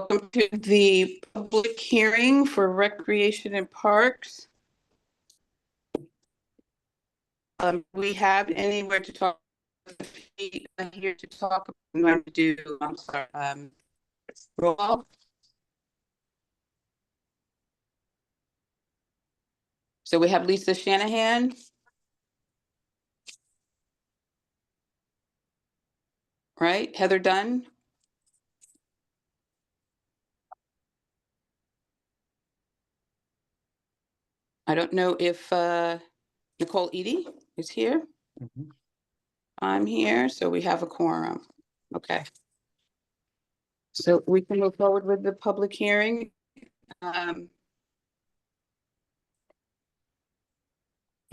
Welcome to the public hearing for Recreation and Parks. We have anywhere to talk, here to talk, I'm going to do, I'm sorry, roll call. So we have Lisa Shanahan. Right, Heather Dunn. I don't know if Nicole Eady is here. I'm here, so we have a quorum. Okay. So we can move forward with the public hearing.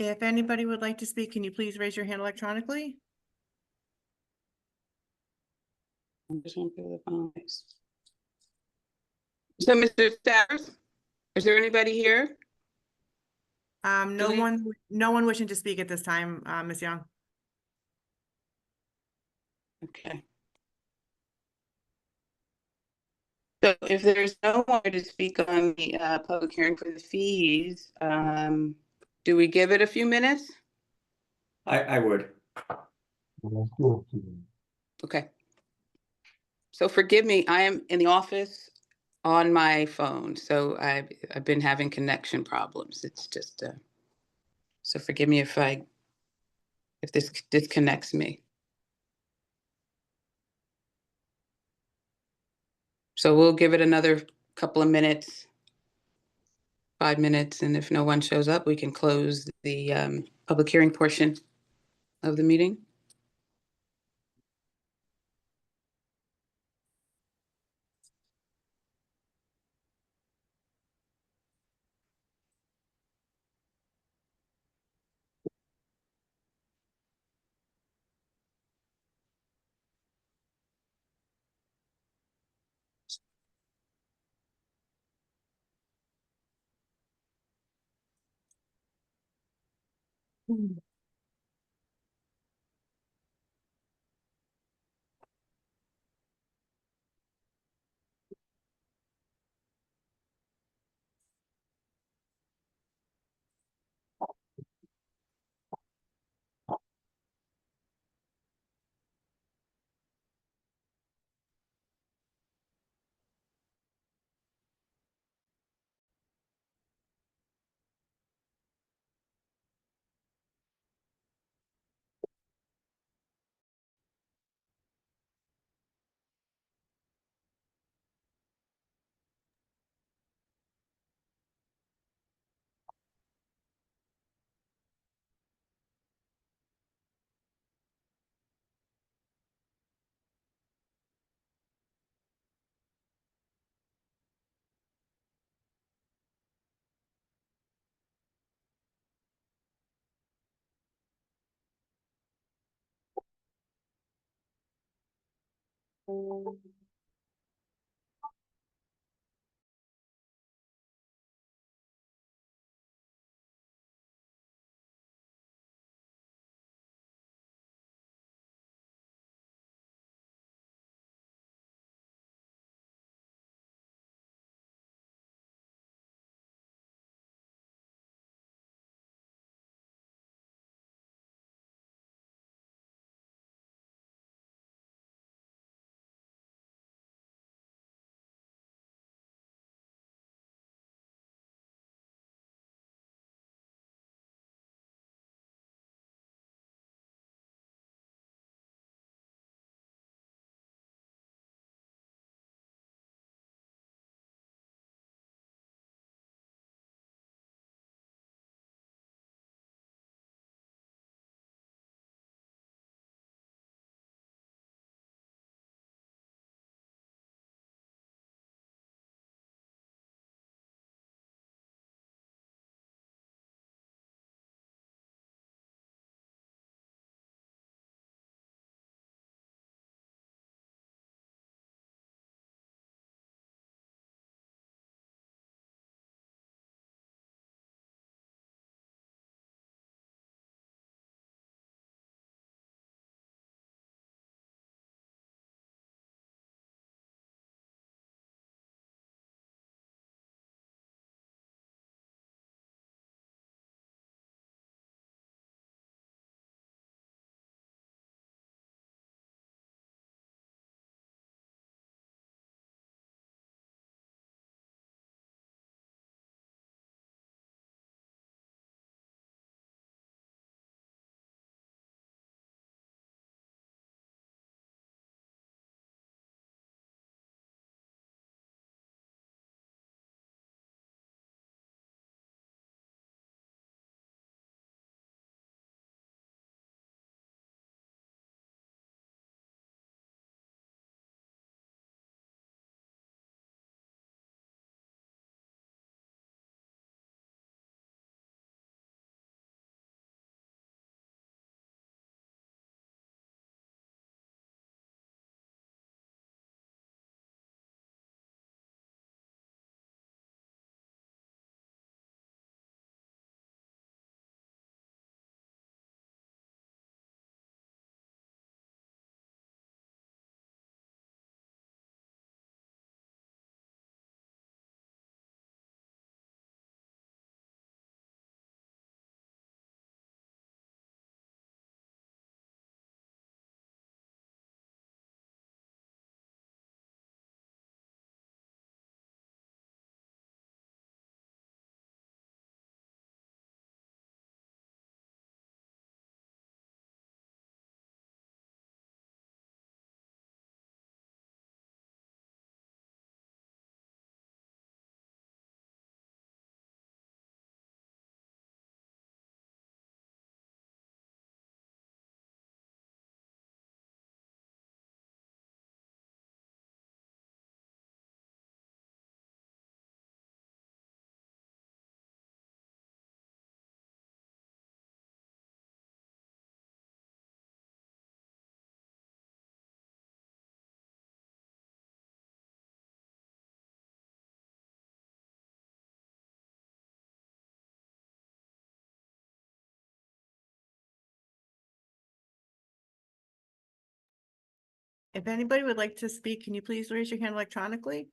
If anybody would like to speak, can you please raise your hand electronically? I'm just going through the phones. So, Mr. Stars, is there anybody here? No one wishing to speak at this time, Ms. Young. Okay. So if there's no one to speak on the public hearing for the fees, do we give it a few minutes? I would. Okay. So forgive me, I am in the office on my phone, so I've been having connection problems. It's just so forgive me if this disconnects me. So we'll give it another couple of minutes, 5 minutes, and if no one shows up, we can close the public hearing portion of the meeting. If anybody would like to speak, can you please raise your hand electronically?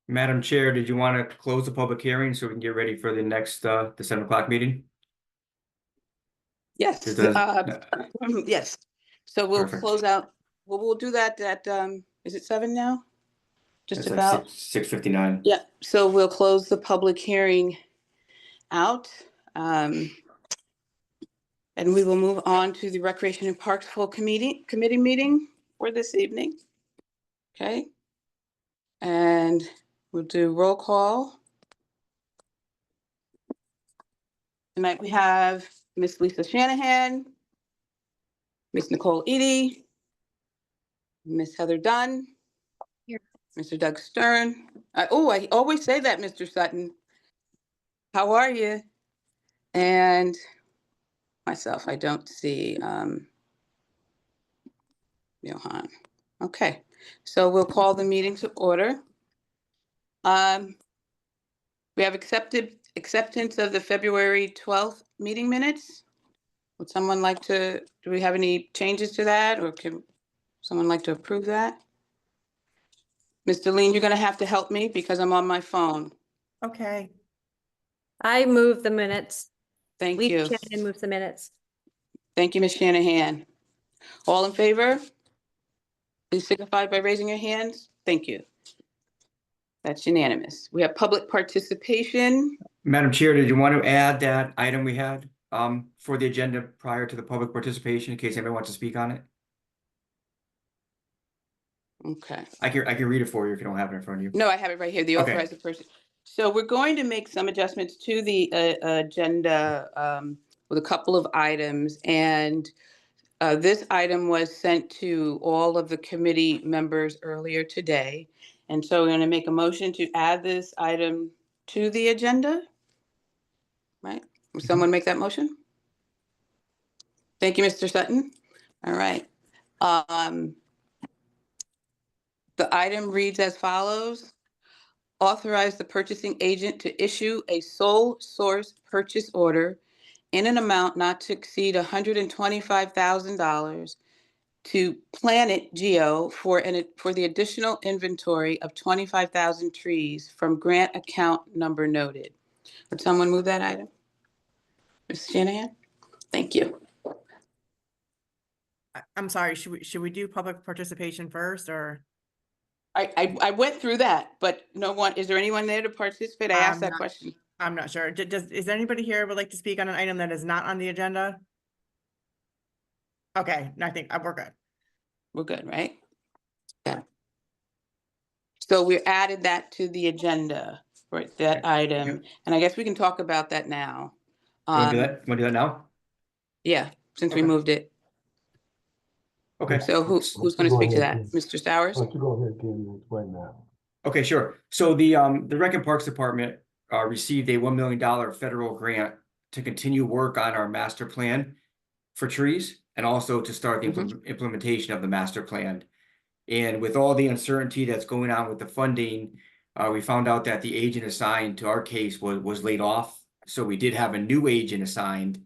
Madam Chair, did you want to close the public hearing so we can get ready for the next the 7 o'clock meeting? Yes, It does- yes. So we'll Perfect. close out, well, we'll do that at, is it 7 now? Just It's like about, 6:59. yeah, so we'll close the public hearing out. And we will move on to the Recreation and Parks Full Committee meeting for this evening. Okay. And we'll do roll call. Tonight we have Miss Lisa Shanahan, Miss Nicole Eady, Miss Heather Dunn, Here. Mr. Doug Stern. I always say that, Mr. Sutton. How are you? And myself, I don't see Johan. Okay, so we'll call the meeting to order. We have acceptance of the February 12th meeting minutes. Would someone like to, do we have any changes to that, or can someone like to approve that? Mr. Lean, you're gonna have to help me because I'm on my phone. Okay, I move the minutes. Thank Lisa you. Shanahan moves the minutes. Thank you, Ms. Shanahan. All in favor? Please signify by raising your hands. Thank you. That's unanimous. We have public participation. Madam Chair, did you want to add that item we had for the agenda prior to the public participation in case anybody wants to speak on it? Okay. I can read it for you if you don't have it in front of you. No, I have it right here, the Okay. authorized person. So we're going to make some adjustments to the agenda with a couple of items. And this item was sent to all of the committee members earlier today. And so we're going to make a motion to add this item to the agenda. Right? Will someone make that motion? Thank you, Mr. Sutton. All right. The item reads as follows. Authorize the purchasing agent to issue a sole source purchase order in an amount not to exceed $125,000 to Planet Geo for the additional inventory of 25,000 trees from grant account number noted. Would someone move that item? Ms. Shanahan? Thank you. I'm sorry, should we do public participation first, or? I went through that, but is there anyone there to participate? I asked that not- question. I'm not sure. Is there anybody here who would like to speak on an item that is not on the agenda? Okay, I think we're good. We're good, right? Yeah. So we added that to the agenda for that item, and I guess we can talk about that now. Want to do that? Want to do that now? Yeah, since we Okay. moved it. Okay. So who's going to speak to that? Mr. Stowers? Why don't you go ahead, Ken, and explain that? Okay, sure. So the Rec and Parks Department received a $1 million federal grant to continue work on our master plan for trees and also to start the implementation of the master plan. And with all the uncertainty that's going on with the funding, we found out that the agent assigned to our case was laid off. So we did have a new agent assigned,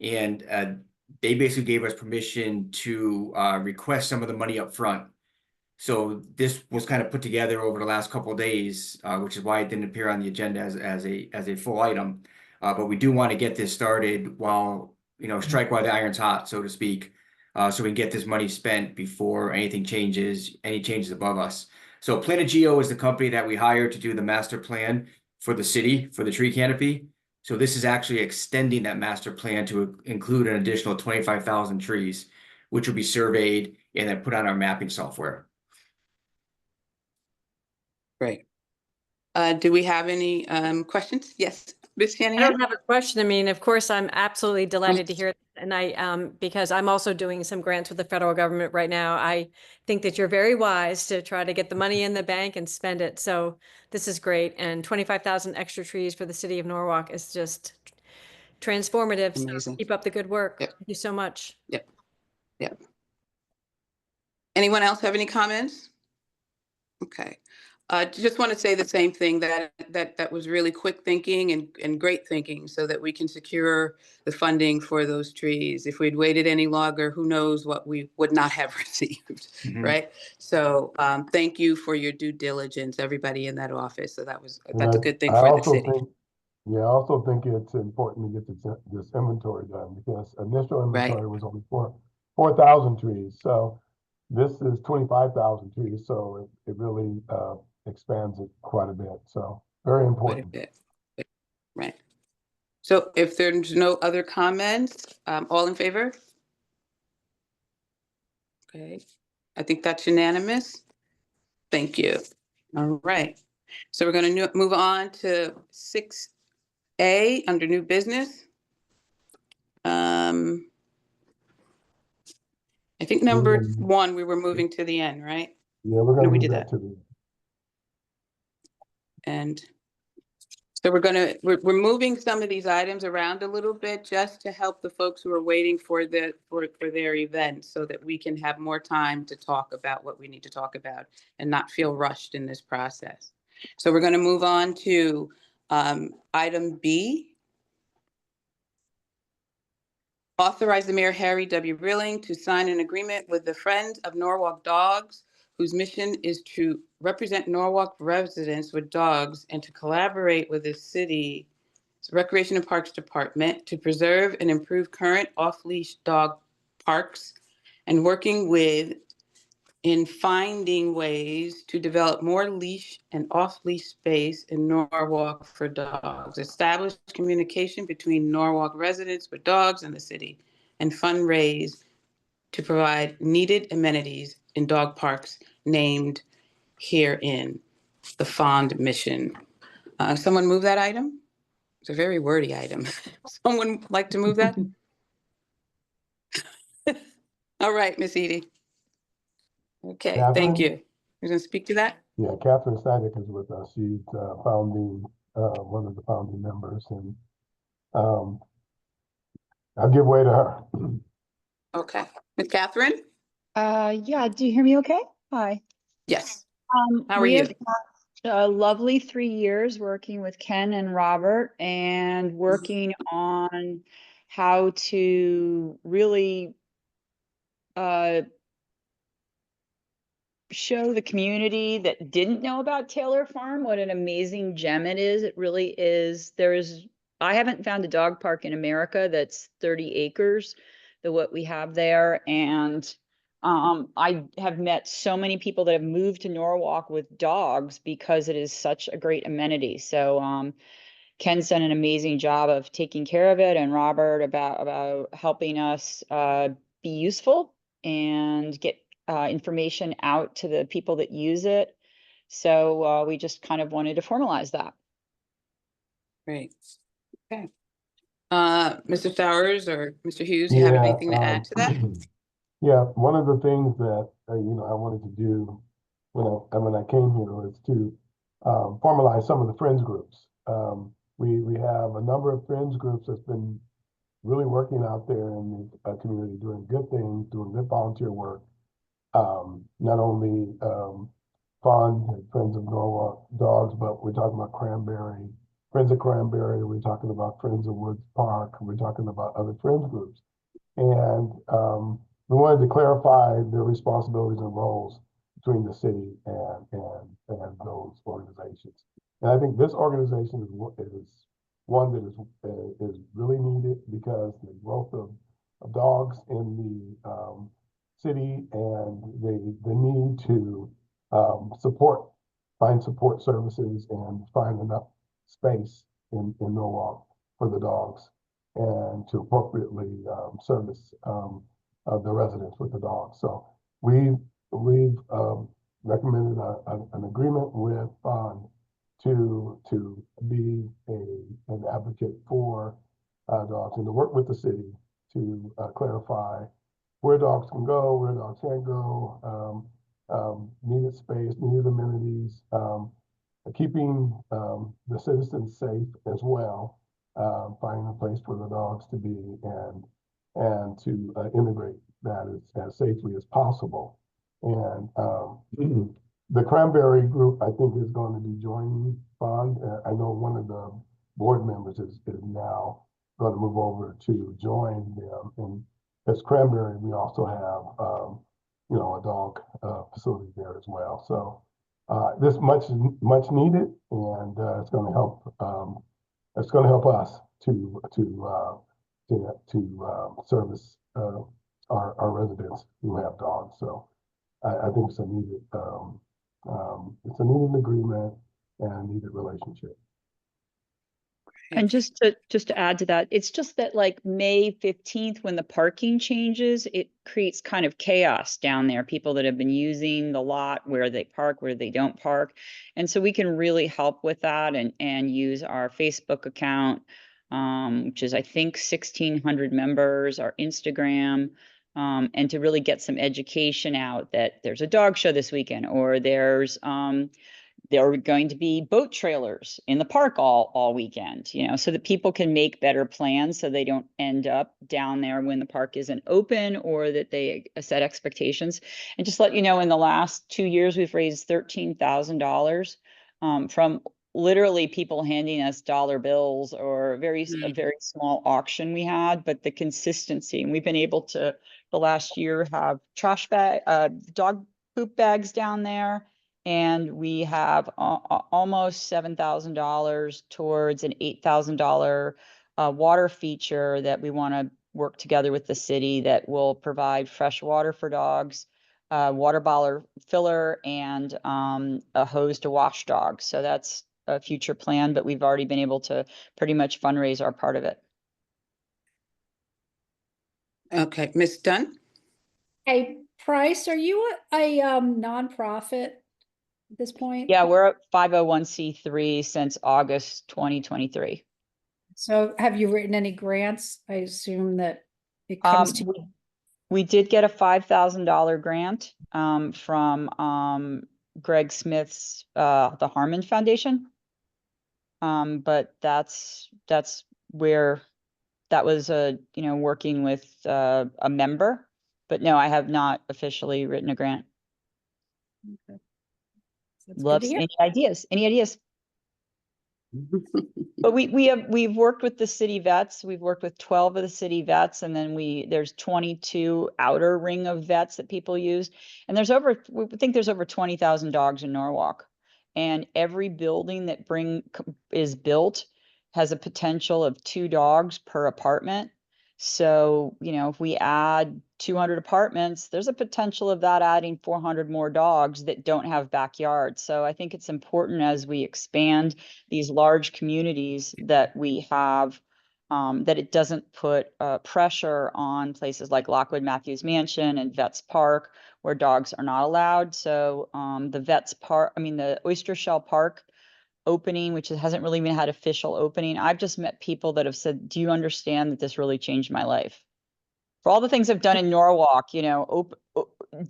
and they basically gave us permission to request some of the money up front. So this was kind of put together over the last couple of days, which is why it didn't appear on the agenda as a full item. But we do want to get this started while, strike while the iron's hot, so to speak, so we can get this money spent before any changes above us. So Planet Geo is the company that we hired to do the master plan for the city, for the tree canopy. So this is actually extending that master plan to include an additional 25,000 trees, which will be surveyed and then put on our mapping software. Great. Do we have any questions? Yes, Ms. I Shanahan? don't have a question. I mean, of course, I'm absolutely delighted to hear it. And because I'm also doing some grants with the federal government right now, I think that you're very wise to try to get the money in the bank and spend it. So this is great. And 25,000 extra trees for the city of Norwalk is just transformative. So Amazing. keep up the good work. Yep. Thank you so much. Yep. Anyone else have any comments? Okay. Just want to say the same thing, that was really quick thinking and great thinking so that we can secure the funding for those trees. If we'd waited any longer, who knows what we would not have received, right? So thank you for your due diligence, everybody in that office. So that's a good thing for the city. I also think it's important to get this inventory done, because initial inventory was only 4,000 trees. So this is 25,000 trees. So it really expands it quite a bit. So very important. Quite a bit. Right. So if there's no other comments, all in favor? Okay, I think that's unanimous. Thank you. All right. So we're going to move on to 6A under new business. I think number 1, we were moving to the end, right? Yeah, we're No, gonna we move did that that. to the, And so we're moving some of these items around a little bit just to help the folks who are waiting for their event so that we can have more time to talk about what we need to talk about and not feel rushed in this process. So we're going to move on to item B. Authorize the Mayor Harry W. Rilling to sign an agreement with the Friends of Norwalk Dogs, whose mission is to represent Norwalk residents with dogs and to collaborate with the city's Recreation and Parks Department to preserve and improve current off-leash dog parks and working with in finding ways to develop more leash and off-leash space in Norwalk for dogs, establish communication between Norwalk residents with dogs and the city, and fundraise to provide needed amenities in dog parks named herein, the Fond Mission. Someone move that item? It's a very wordy item. Someone like to move that? All right, Miss Edie. Okay, thank Catherine? you. You're gonna speak to that? yeah, Catherine Sadek is with us. She's one of the founding members, and I'll give way to her. Okay. Ms. Catherine? Yeah, do you hear me okay? Hi. Yes. How are We you? have had a lovely 3 years working with Ken and Robert and working on how to really show the community that didn't know about Taylor Farm what an amazing gem it is. It really is. I haven't found a dog park in America that's 30 acres, what we have there. And I have met so many people that have moved to Norwalk with dogs because it is such a great amenity. So Ken's done an amazing job of taking care of it, and Robert about helping us be useful and get information out to the people that use it. So we just kind of wanted to formalize that. Great. Okay. Mr. Flowers or Mr. Hughes, you have anything to add to that? Yeah, one of the things that I wanted to do when I came here was to formalize some of the friends groups. We have a number of friends groups that's been really working out there in the community, doing good things, doing good volunteer work. Not only Fond and Friends of Norwalk Dogs, but we're talking about Cranberry, Friends of Cranberry, we're talking about Friends of Woods Park, we're talking about other friends groups. And we wanted to clarify the responsibilities and roles between the city and those organizations. And I think this organization is one that is really needed because the growth of dogs in the city and the need to find support services and find enough space in Norwalk for the dogs and to appropriately service the residents with the dogs. So we've recommended an agreement with Fond to be an advocate for dogs and to work with the city to clarify where dogs can go, where dogs can't go, needed space, needed amenities, keeping the citizens safe as well, finding a place for the dogs to be and to integrate that as safely as possible. And the Cranberry group, I think, is going to be joining Fond. I know one of the board members is now going to move over to join them. And as Cranberry, we also have, a dog facility there as well. So this much needed, and it's going to help. It's going to help us to service our residents who have dogs. So I think it's a needed agreement and a needed relationship. And just to add to that, it's just that like May 15th, when the parking changes, it creates kind of chaos down there. People that have been using the lot, where they park, where they don't park. And so we can really help with that and use our Facebook account, which is I think 1,600 members, our Instagram, and to really get some education out that there's a dog show this weekend, or there are going to be boat trailers in the park all weekend, you know, so that people can make better plans so they don't end up down there when the park isn't open, or that they set expectations. And just let you know, in the last 2 years, we've raised $13,000 from literally people handing us dollar bills, or a very small auction we had, but the consistency. And we've been able to, the last year, have dog poop bags down there. And we have almost $7,000 towards an $8,000 water feature that we want to work together with the city, that will provide fresh water for dogs, water bottle filler, and a hose to wash dogs. So that's a future plan, but we've already been able to pretty much fundraise our part of it. Okay, Ms. Dunn? Hey, Price, are you a nonprofit at this point? Yeah, we're at 501c3 since August 2023. So have you written any grants? I assume that it comes to. We did get a $5,000 grant from Greg Smith's the Harmon Foundation. But that's where that was working with a member. But no, I have not officially written a grant. Okay. That's good Love to hear. any ideas. But we've worked with the city vets. We've worked with 12 of the city vets, and then there's 22 outer ring of vets that people use. And we think there's over 20,000 dogs in Norwalk. And every building that is built has a potential of 2 dogs per apartment. So, you know, if we add 200 apartments, there's a potential of that adding 400 more dogs that don't have backyards. So I think it's important, as we expand these large communities that we have, that it doesn't put pressure on places like Lockwood Matthews Mansion and Vets Park, where dogs are not allowed. So the Oyster Shell Park opening, which hasn't really even had official opening, I've just met people that have said, do you understand that this really changed my life? For all the things I've done in Norwalk, you know,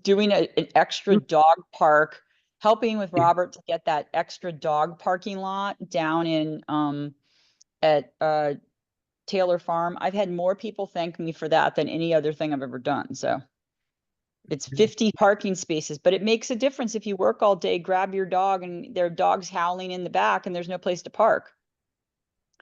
doing an extra dog park, helping with Robert to get that extra dog parking lot down in at Taylor Farm. I've had more people thank me for that than any other thing I've ever done. So it's 50 parking spaces, but it makes a difference if you work all day, grab your dog, and there are dogs howling in the back and there's no place to park.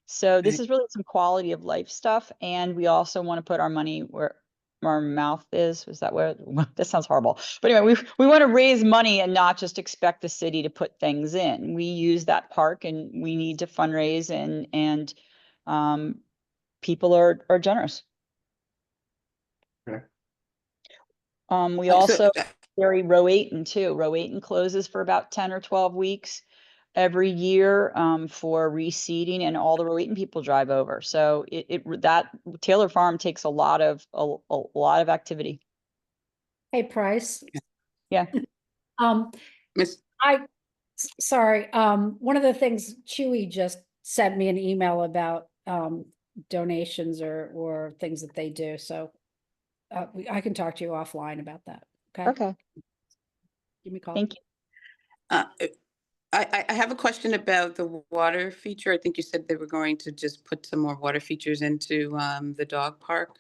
So this is really some quality of life stuff. And we also want to put our money where our mouth is. Is that where that sounds horrible? But anyway, we want to raise money and not just expect the city to put things in. We use that park, and we need to fundraise, and people are generous. Okay. We also carry Rowayton too. Rowayton closes for about 10 or 12 weeks every year for reseeding, and all the Rowayton people drive over. So that Taylor Farm takes a lot of activity. Hey, Price. Yeah. Miss, Sorry. One of the things, Chewy just sent me an email about donations or things that they do. So I can talk to you offline about that. Okay. Okay. Give me a call. Thank you. I have a question about the water feature. I think you said they were going to just put some more water features into the dog park.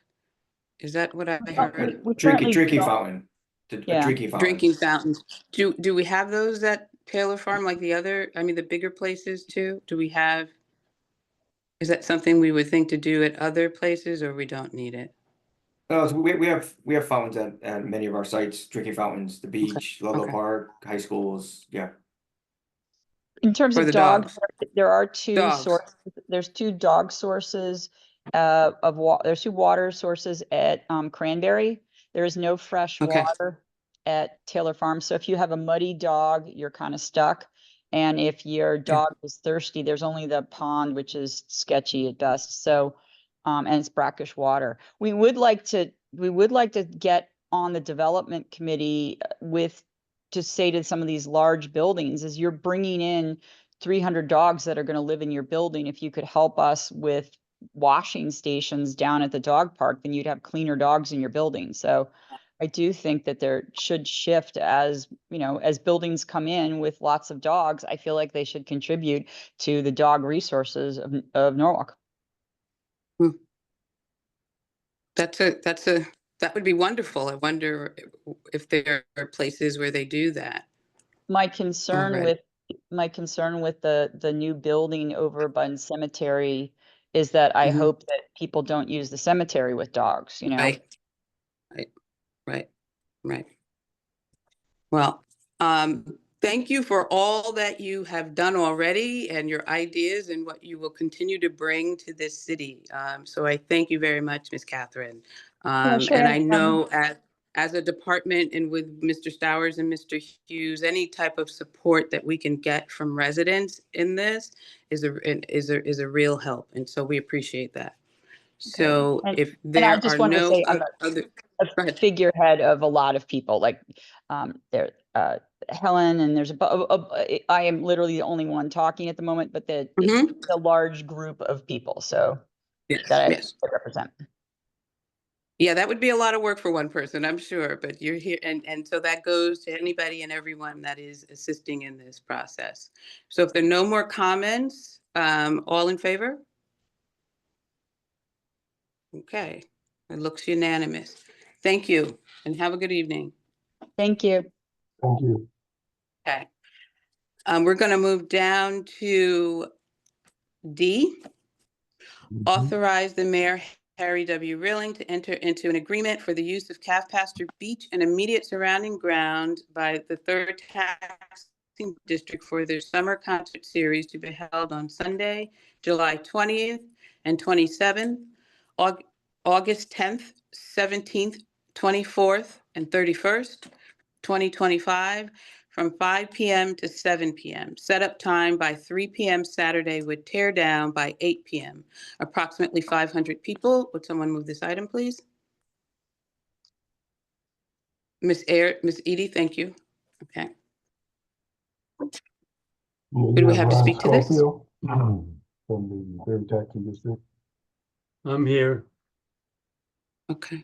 Is that what I heard? Drinking fountain. Yeah. Drinking fountain. Drinking fountains. Do we have those at Taylor Farm, like the bigger places too? Is that something we would think to do at other places, or we don't need it? No, so we have fountains at many of our sites, drinking fountains, the beach, Ludlow Okay. Park, high schools, yeah. In terms For of the dogs, dogs. there are 2 Dogs. sources. There's 2 dog sources there's 2 water sources at Cranberry. There is no fresh Okay. water at Taylor Farm. So if you have a muddy dog, you're kind of stuck. And if your dog is thirsty, there's only the pond, which is sketchy at best. So, and it's brackish water. We would like to get on the development committee to say to some of these large buildings, is you're bringing in 300 dogs that are going to live in your building. If you could help us with washing stations down at the dog park, then you'd have cleaner dogs in your building. So I do think that there should shift as, as buildings come in with lots of dogs, I feel like they should contribute to the dog resources of Norwalk. That would be wonderful. I wonder if there are places where they do that. My concern Already. with the new building over by Cemetery is that I Mhm. hope that people don't use the cemetery with dogs, Right. Well, thank you for all that you have done already and your ideas and what you will continue to bring to this city. So I thank you very much, Ms. Catherine. sure, And I no know as a department and with Mr. Stowers and Mr. Hughes, any type of support that we can get from residents in this is a real help. And so we appreciate that. So And- if and I there just are wanted to no say I'm other, a go ahead. figurehead of a lot of people, like Helen, and there's I am literally the only one talking at the moment, but it's a large group of people, so Yes, that yes. I represent. Yeah, that would be a lot of work for one person, I'm sure, but you're here, and so that goes to anybody and everyone that is assisting in this process. So if there are no more comments, all in favor? Okay, it looks unanimous. Thank you, and have a good evening. Thank you. Thank you. Okay. We're going to move down to D. Authorize the mayor, Harry W. Rilling, to enter into an agreement for the use of Calf Pasture Beach and immediate surrounding ground by the 3rd Taxing District for their summer concert series to be held on Sunday, July 20th and 27th, August 10th, 17th, 24th, and 31st, 2025, from 5 p.m. to 7 p.m. Setup time by 3 p.m. Saturday with tear down by 8 p.m. Approximately 500 people. Would someone move this item, please? Miss Edie, thank you. Okay. Who do we have to speak to this? From the 3rd Taxing District. I'm here. Okay.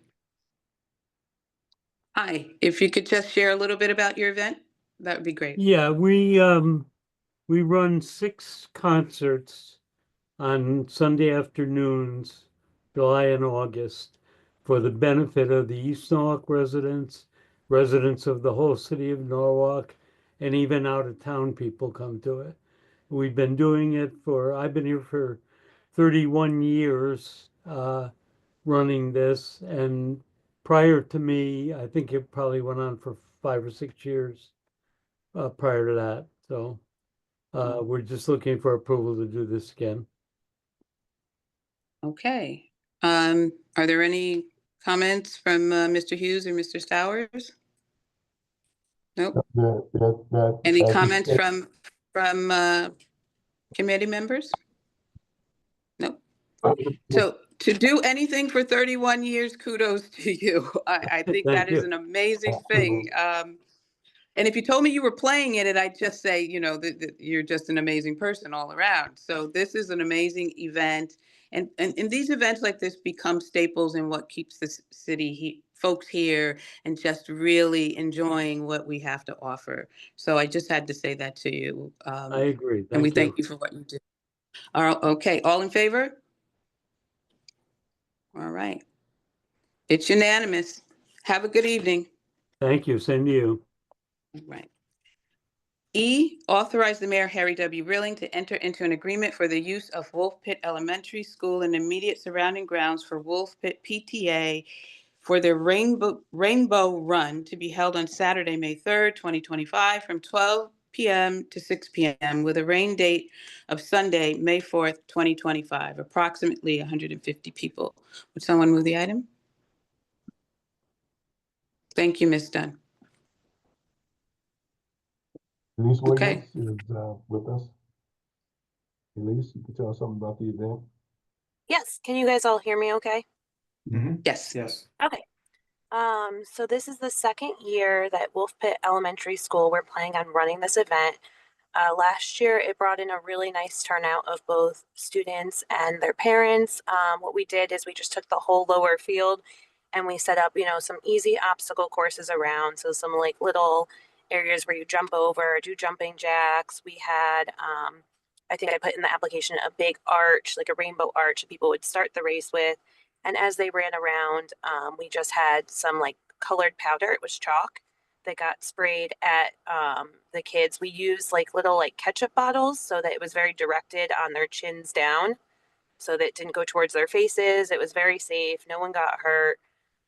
Hi, if you could just share a little bit about your event, that would be great. Yeah, we run 6 concerts on Sunday afternoons, July and August, for the benefit of the East Norwalk residents of the whole city of Norwalk, and even out of town people come to it. We've been doing it I've been here for 31 years, running this, and prior to me, I think it probably went on for 5 or 6 years prior to that. So we're just looking for approval to do this again. Okay. Are there any comments from Mr. Hughes or Mr. Stowers? Nope. Any comments from committee members? Nope. So to do anything for 31 years, kudos to you. I think that is an amazing thing. And if you told me you were playing in it, I'd just say, that you're just an amazing person all around. So this is an amazing event. And these events like this become staples in what keeps the city folks here and just really enjoying what we have to offer. So I just had to say that to you. I agree. And we thank you for what you do. Okay, all in favor? All right. It's unanimous. Have a good evening. Thank you. Same to you. All right. E, authorize the mayor, Harry W. Rilling, to enter into an agreement for the use of Wolf Pit Elementary School and immediate surrounding grounds for Wolf Pit PTA for their Rainbow Run to be held on Saturday, May 3rd, 2025, from 12 p.m. to 6 p.m. with a rain date of Sunday, May 4th, 2025, approximately 150 people. Would someone move the item? Thank you, Ms. Dunn. Elise Okay. Williams is with us. Elise, you can tell us something about the event? Yes, can you guys all hear me okay? Yes. Yes. Okay. So this is the second year that Wolf Pit Elementary School, we're planning on running this event. Last year, it brought in a really nice turnout of both students and their parents. What we did is we just took the whole lower field and we set up, some easy obstacle courses around. So some like little areas where you jump over, do jumping jacks. We had, I think I put in the application a big arch, like a rainbow arch that people would start the race with. And as they ran around, we just had some like colored powder. It was chalk that got sprayed at the kids. We used like little like ketchup bottles so that it was very directed on their chins down so that it didn't go towards their faces. It was very safe. No one got hurt.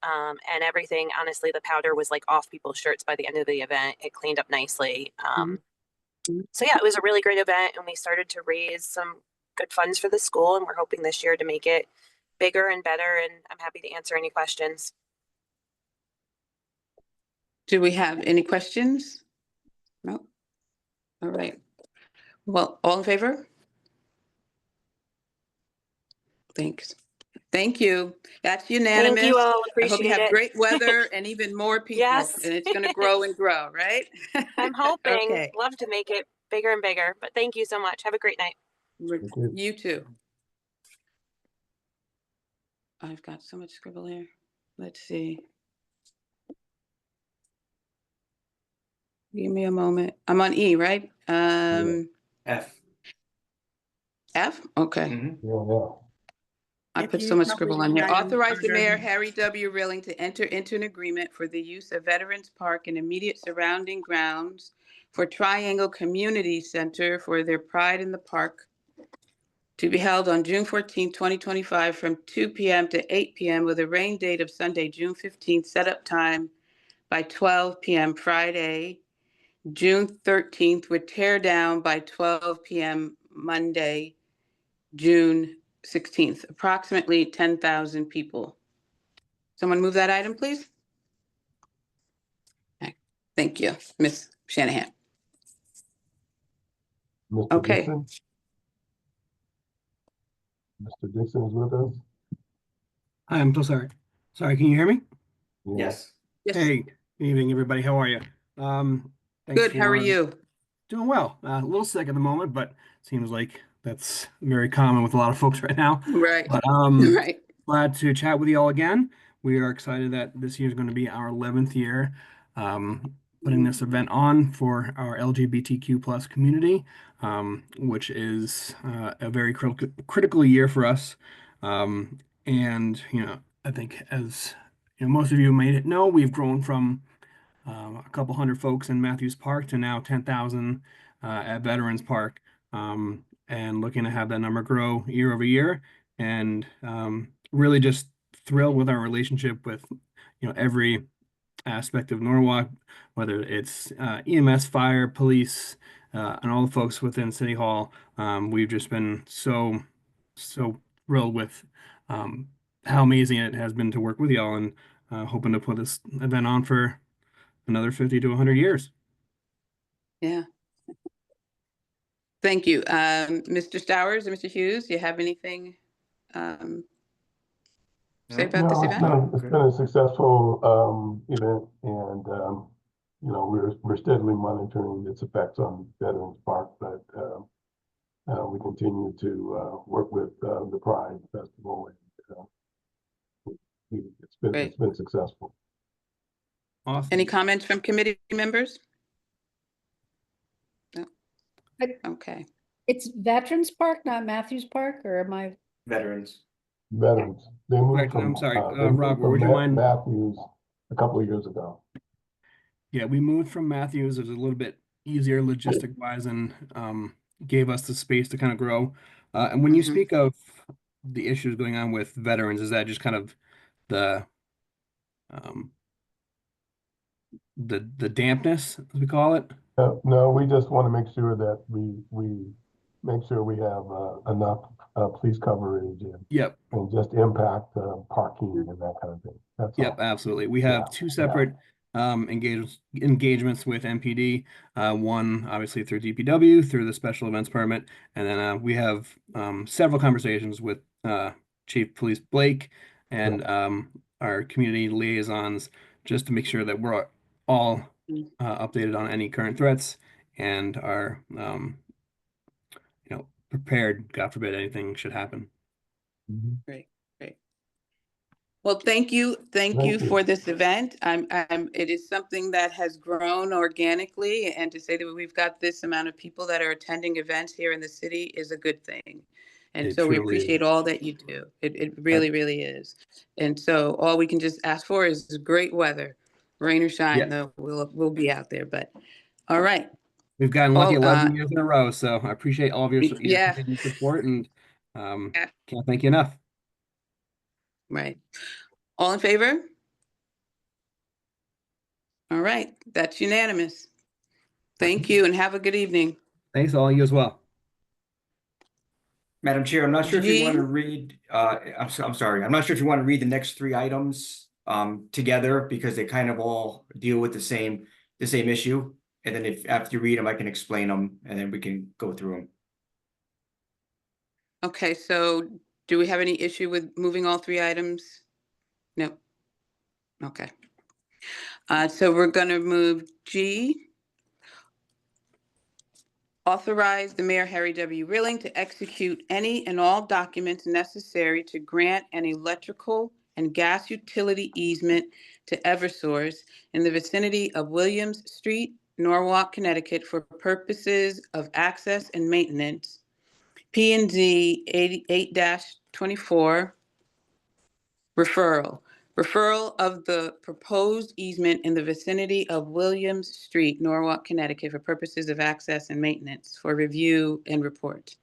And everything, honestly, the powder was like off people's shirts by the end of the event. It cleaned up nicely. So yeah, it was a really great event and we started to raise some good funds for the school and we're hoping this year to make it bigger and better, and I'm happy to answer any questions. Do we have any questions? No? All right. Well, all in favor? Thanks. Thank you. That's unanimous. Thank you all, I hope appreciate you have it. great weather and even more people. Yes. And it's going to grow and grow, right? I'm hoping, Okay. love to make it bigger and bigger, but thank you so much. Have a great night. Thank you. You too. I've got so much scribble here. Let's see. Give me a moment. I'm on E, right? F. F? Okay. Mhm. Yeah. I If put you so much don't scribble believe on me, here. I am Authorize the mayor, Treasurer. Harry W. Rilling, to enter into an agreement for the use of Veterans Park and immediate surrounding grounds for Triangle Community Center for their Pride in the Park to be held on June 14, 2025 from 2 p.m. to 8 p.m. with a rain date of Sunday, June 15th, setup time by 12 p.m. Friday, June 13th, with tear down by 12 p.m. Monday, June 16th, approximately 10,000 people. Someone move that item, please. Okay. Thank you, Ms. Shanahan. Mr. Okay. Dixon? Mr. Dixon is with us? Hi, I'm so sorry. Sorry, can you hear me? Yeah. Yes. Yes. Hey, good evening, everybody. How are you? Thanks Good. How are for- you? Doing well. A little sick at the moment, but seems like that's very common with a lot of folks right now. Right. But Right. glad to chat with you all again. We are excited that this year is going to be our 11th year putting this event on for our LGBTQ plus community, which is a very critical year for us. And, I think as most of you may know, we've grown from a couple hundred folks in Matthews Park to now 10,000 at Veterans Park, and looking to have that number grow year over year, and really just thrilled with our relationship with every aspect of Norwalk, whether it's EMS, fire, police, and all the folks within City Hall. We've just been so thrilled with how amazing it has been to work with y'all, and hoping to put this event on for another 50 to 100 years. Yeah. Thank you. Mr. Stowers or Mr. Hughes, do you have anything say about this No, event? it's been a successful event, and we're steadily monitoring its effects on Veterans Park, but we continue to work with the Pride Festival, and it's been successful. Awesome. Any comments from committee members? No. Okay. It's Veterans Park, not Matthews Park, or am I? Veterans. Veterans. They moved Right, from, I'm sorry, they moved Robert, from would you mind- Matthews a couple of years ago. Yeah, we moved from Matthews. It was a little bit easier logistic wise, and gave us the space to kind of grow. And when you speak of the issues going on with veterans, is that just kind of the dampness, as we call it? No, we just want to make sure that we make sure we have enough police coverage Yep. and just impact parking and that kind of thing. That's Yep, all. absolutely. We have two separate engagements with MPD. One obviously through DPW, through the special events permit, and then we have several conversations with Chief Police Blake and our community liaisons just to make sure that we're all updated on any current threats and are prepared, God forbid anything should happen. Great, great. Well, thank you for this event. It is something that has grown organically, and to say that we've got this amount of people that are attending events here in the city is a good thing. And It so we truly appreciate is. all that you do. It really, really is. And so all we can just ask for is great weather, rain or shine, Yeah. though we'll be out there. But all right. We've gotten lucky Oh, 11 years in a row, so I appreciate all of your yeah. continued support, and Yeah. can't thank you enough. Right. All in favor? All right, that's unanimous. Thank you and have a good evening. Thanks, all you as well. Madam Chair, I'm not sure if you want to G? read, I'm sorry, I'm not sure if you want to read the next three items together because they kind of all deal with the same issue. And then if after you read them, I can explain them and then we can go through them. Okay, so do we have any issue with moving all three items? No. Okay. So we're going to move G. Authorize the Mayor Harry W. Rilling to execute any and all documents necessary to grant an electrical and gas utility easement to Eversource in the vicinity of Williams Street, Norwalk, Connecticut, for purposes of access and maintenance. P&Z 88-24 referral. Referral of the proposed easement in the vicinity of Williams Street, Norwalk, Connecticut, for purposes of access and maintenance for review and report.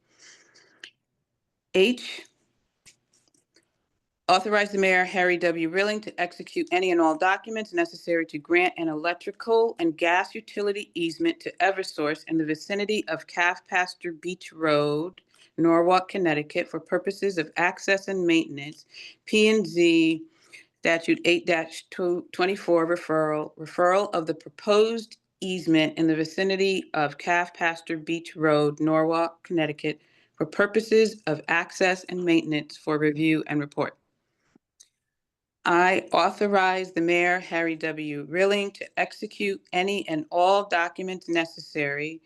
H, authorize the Mayor, Harry W. Rilling, to execute any and all documents necessary to grant an electrical and gas utility easement to Eversource in the vicinity of Calf Pasture Beach Road, Norwalk, Connecticut, for purposes of access and maintenance. P&Z Statute 8-24 referral of the proposed easement in the vicinity of Calf Pasture Beach Road, Norwalk, Connecticut, for purposes of access and maintenance for review and report. I authorize the Mayor, Harry W. Rilling, to execute any and all documents necessary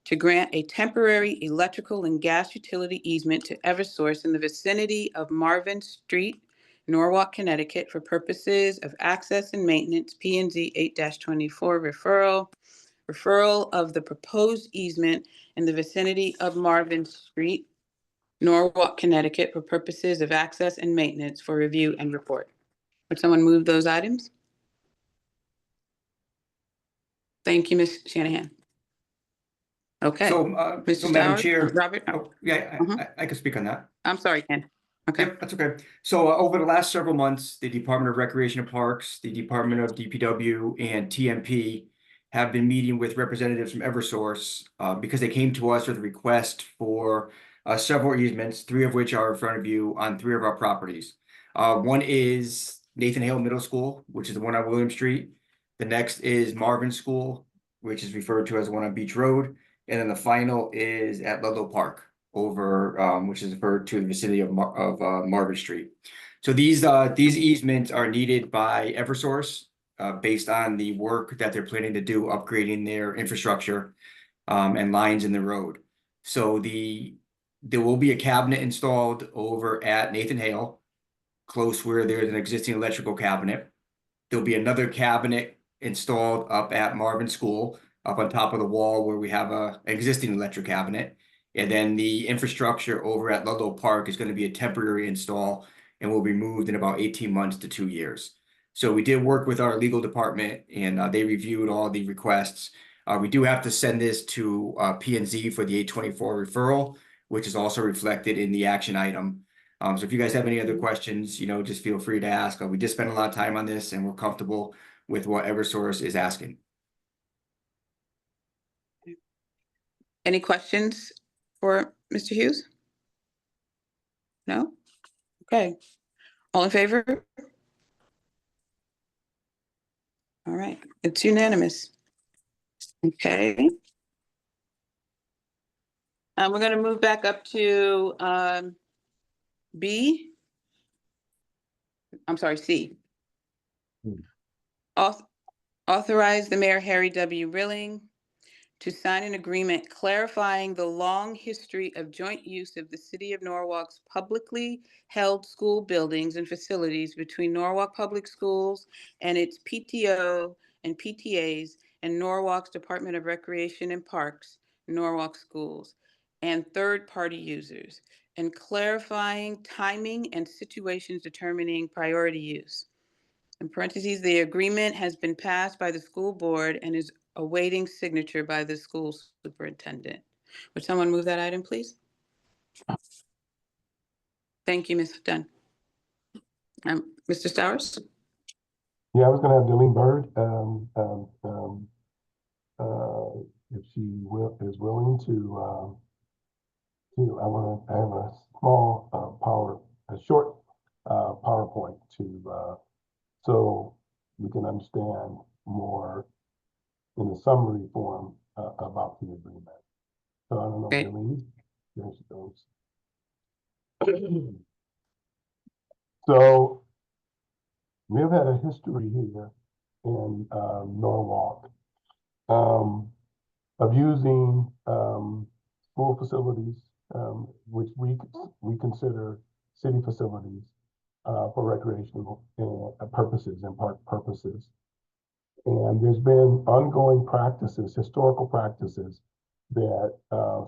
to grant a temporary electrical and gas utility easement to Eversource in the vicinity of Marvin Street, Norwalk, Connecticut, for purposes of access and maintenance. P&Z 8-24 referral of the proposed easement in the vicinity of Marvin Street, Norwalk, Connecticut, for purposes of access and maintenance for review and report. Would someone move those items? Thank you, Ms. Shanahan. Okay. So, Mr. Madam Stowers? Chair, Robert? I can speak on that. I'm sorry, Ken. Okay. Yep, that's okay. So over the last several months, the Department of Recreation and Parks, the Department of DPW, and TMP have been meeting with representatives from Eversource because they came to us with a request for several easements, three of which are in front of you on three of our properties. One is Nathan Hale Middle School, which is the one on William Street. The next is Marvin School, which is referred to as the one on Beach Road. And then the final is at Ludlow Park, over which is referred to in the vicinity of Marvin Street. So these easements are needed by Eversource based on the work that they're planning to do, upgrading their infrastructure and lines in the road. So there will be a cabinet installed over at Nathan Hale, close where there's an existing electrical cabinet. There'll be another cabinet installed up at Marvin School, up on top of the wall where we have an existing electric cabinet. And then the infrastructure over at Ludlow Park is going to be a temporary install and will be moved in about 18 months to 2 years. So we did work with our legal department and they reviewed all the requests. We do have to send this to P&Z for the 824 referral, which is also reflected in the action item. So if you guys have any other questions, just feel free to ask. We did spend a lot of time on this and we're comfortable with what Eversource is asking. Any questions for Mr. Hughes? No? Okay. All in favor? All right, it's unanimous. Okay. We're going to move back up to B. I'm sorry, C. Authorize the Mayor Harry W. Rilling to sign an agreement clarifying the long history of joint use of the City of Norwalk's publicly held school buildings and facilities between Norwalk Public Schools and its PTO and PTAs and Norwalk's Department of Recreation and Parks, Norwalk Schools, and third-party users, and clarifying timing and situations determining priority use. In parentheses, the agreement has been passed by the school board and is awaiting signature by the school superintendent. Would someone move that item, please? Thank you, Ms. Dunn. Mr. Stowers? Yeah, I was gonna have Delene Bird, if she is willing to, I have a small, a short, PowerPoint so we can understand more in a summary form, about the agreement. So I don't know, Okay. Delene, there she goes. So we have had a history here in Norwalk of using school facilities, which we consider city facilities for recreational purposes and park purposes. And there's been ongoing practices, historical practices that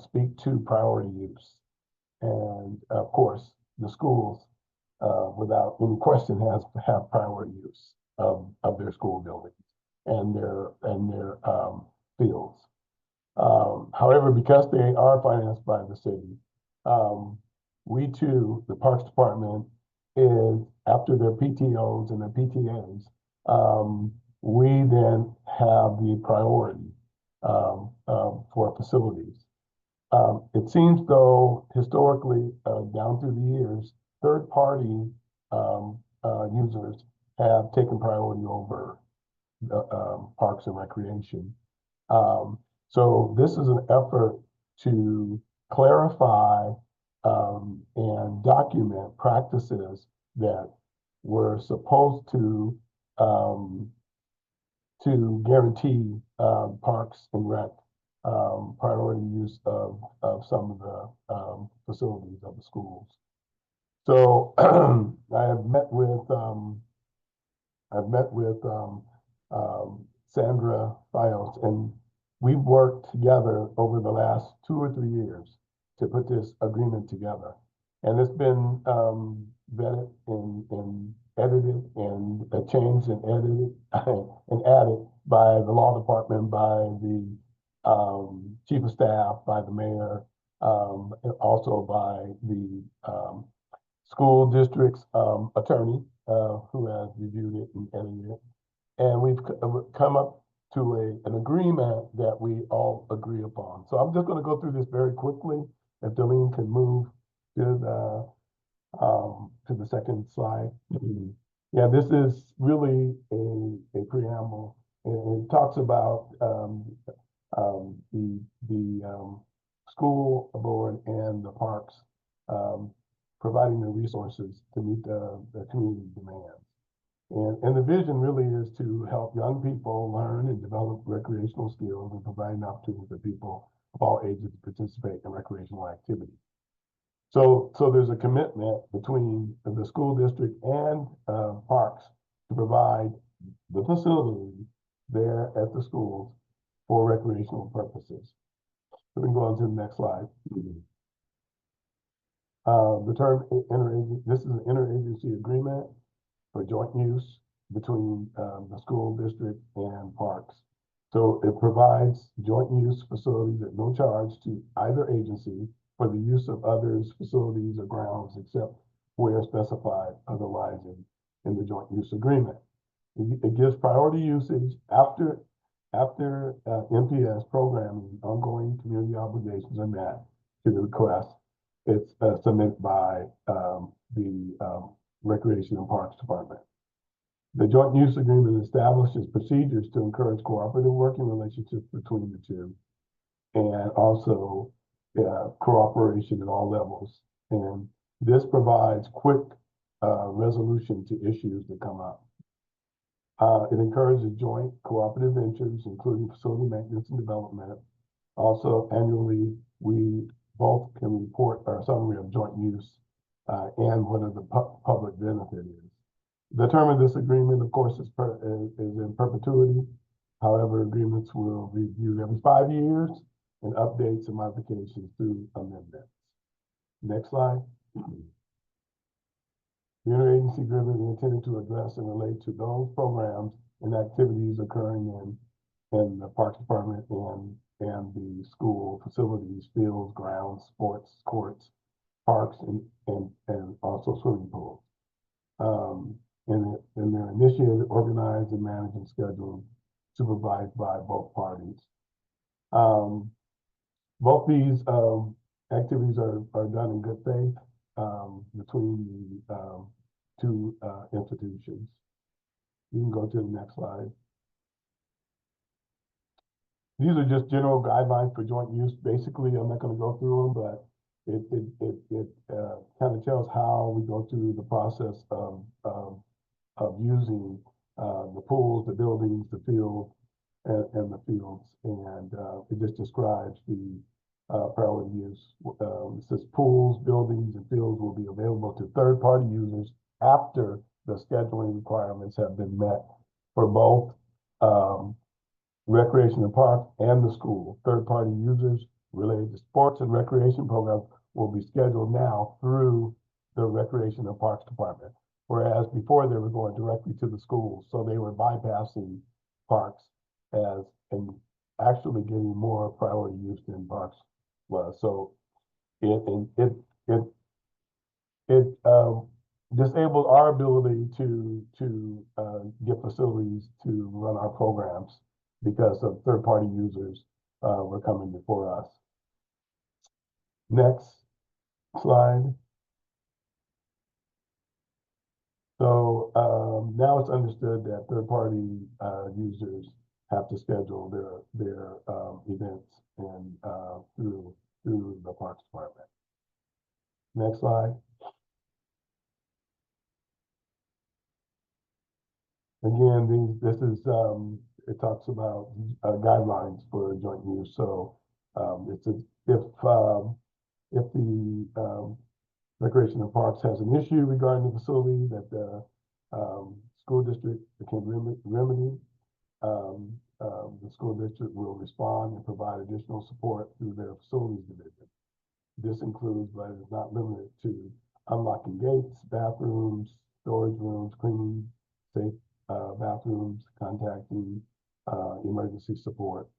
speak to priority use. And of course, the schools, without any question, have priority use of their school buildings and their fields. However, because they are financed by the city, we too, the Parks Department, is after their PTOs and their PTAs, we then have the priority for facilities. It seems though historically, down through the years, third-party users have taken priority over parks and recreation. So this is an effort to clarify and document practices that were supposed to guarantee parks and rec priority use of some of the facilities of the schools. So I have met with Sandra Fios, and we've worked together over the last 2 or 3 years to put this agreement together. And it's been vetted and edited and changed and edited and added by the law department, by the chief of staff, by the mayor, and also by the school district's attorney, who has reviewed it and edited it. And we've come up to an agreement that we all agree upon. So I'm just going to go through this very quickly. If Delene can move to the second slide. Yeah, this is really a preamble. It talks about the school board and the parks providing the resources to meet the community demands. And the vision really is to help young people learn and develop recreational skills and provide an opportunity for people of all ages to participate in recreational activities. So there's a commitment between the school district and parks to provide the facility there at the schools for recreational purposes. So we can go on to the next slide. The term this is an interagency agreement for joint use between the school district and parks. So it provides joint use facilities at no charge to either agency for the use of others' facilities or grounds, except where specified otherwise in the joint use agreement. It gives priority usage after MPS programming, ongoing community obligations are met to the request. It's submitted by the Recreation and Parks Department. The joint use agreement establishes procedures to encourage cooperative working relationships between the two, and also cooperation at all levels. And this provides quick resolution to issues that come up. It encourages joint cooperative ventures, including facility maintenance and development. Also, annually, we both can report our summary of joint use and what the public benefit is. The term of this agreement, of course, is in perpetuity. However, agreements will be reviewed every 5 years and updates and modifications through amendments. Next slide. The interagency agreement is intended to address and relate to those programs and activities occurring in the Parks Department and the school facilities, fields, grounds, sports, courts, parks, and also swimming pools. And they're initiated, organized, and managed and scheduled, supervised by both parties. Both these activities are done in good faith between the two institutions. You can go to the next slide. These are just general guidelines for joint use. Basically, I'm not going to go through them, but it kind of tells how we go through the process of using the pools, the buildings, the field, and the fields. And it just describes the priority use. It says pools, buildings, and fields will be available to third-party users after the scheduling requirements have been met for both recreation and park and the school. Third-party users related to sports and recreation programs will be scheduled now through the Recreation and Parks Department. Whereas before they were going directly to the schools, so they were bypassing parks and actually getting more priority use than parks was. So it disabled our ability to get facilities to run our programs because of third-party users were coming before us. Next slide. So now it's understood that third-party users have to schedule their events and through the Parks Department. Next slide. Again, this is it talks about guidelines for joint use. So it's if the Recreation and Parks has an issue regarding the facility that the school district can remedy, the school district will respond and provide additional support through their facilities division. This includes, but is not limited to, unlocking gates, bathrooms, storage rooms, cleaning, safe bathrooms, contacting emergency support.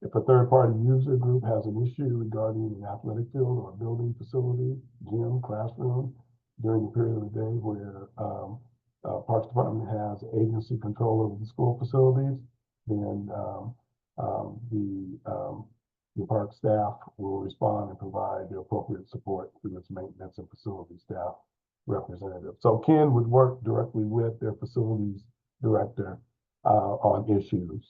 If a third-party user group has an issue regarding an athletic field or building facility, gym, classroom, during the period of the day where Parks Department has agency control over the school facilities, then the park staff will respond and provide the appropriate support through its maintenance and facility staff representative. So Ken would work directly with their facilities director on issues.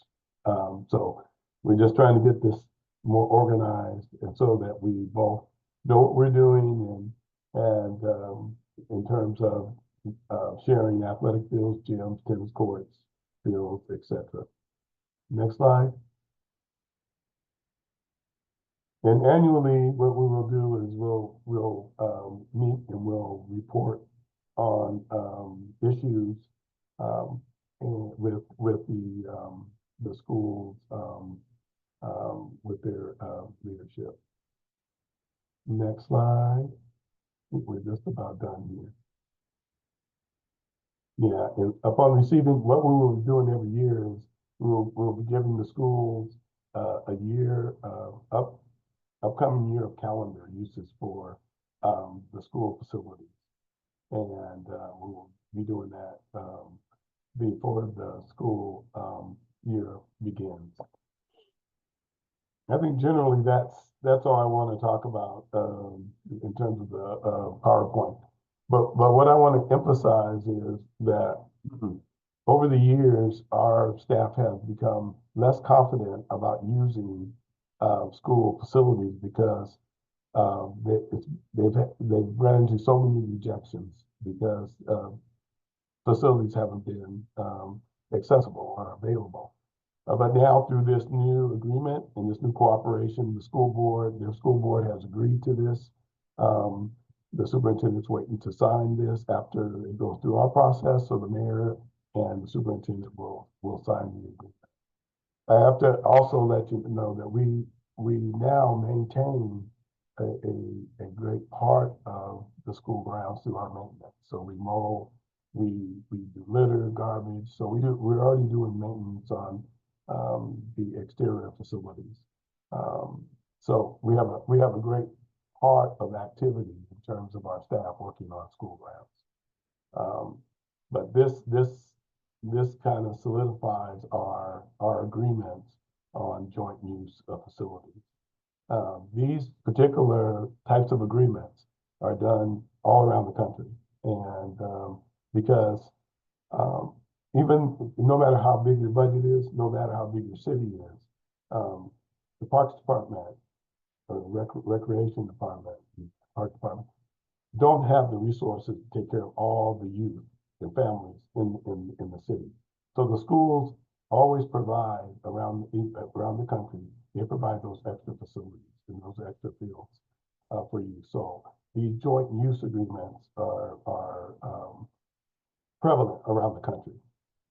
So we're just trying to get this more organized, and so that we both know what we're doing and in terms of sharing athletic fields, gyms, tennis courts, fields, etc. Next slide. And annually, what we will do is we'll meet and we'll report on issues and with the schools with their leadership. Next slide. I think we're just about done here. Yeah, and upon receiving, what we will be doing every year is we'll be giving the schools a year upcoming year of calendar uses for the school facilities, and we will be doing that before the school year begins. I think generally that's all I want to talk about in terms of the PowerPoint. But what I want to emphasize is that over the years, our staff has become less confident about using school facilities because they've run into so many rejections because facilities haven't been accessible or available. But now through this new agreement and this new cooperation, their school board has agreed to this. The superintendent's waiting to sign this after it goes through our process, so the mayor and the superintendent will sign the agreement. I have to also let you know that we now maintain a great part of the school grounds through our maintenance. So we mow, we do litter, garbage. So we're already doing maintenance on the exterior facilities. So we have a great part of activity in terms of our staff working on school grounds. But this kind of solidifies our agreements on joint use of facilities. These particular types of agreements are done all around the country. And because even no matter how big your budget is, no matter how big your city is, the Parks Department or the Recreation Department, Park Department, don't have the resources to take care of all the youth and families in the city. So the schools always provide around the country, they provide those extra facilities and those extra fields for you. So the joint use agreements are prevalent around the country.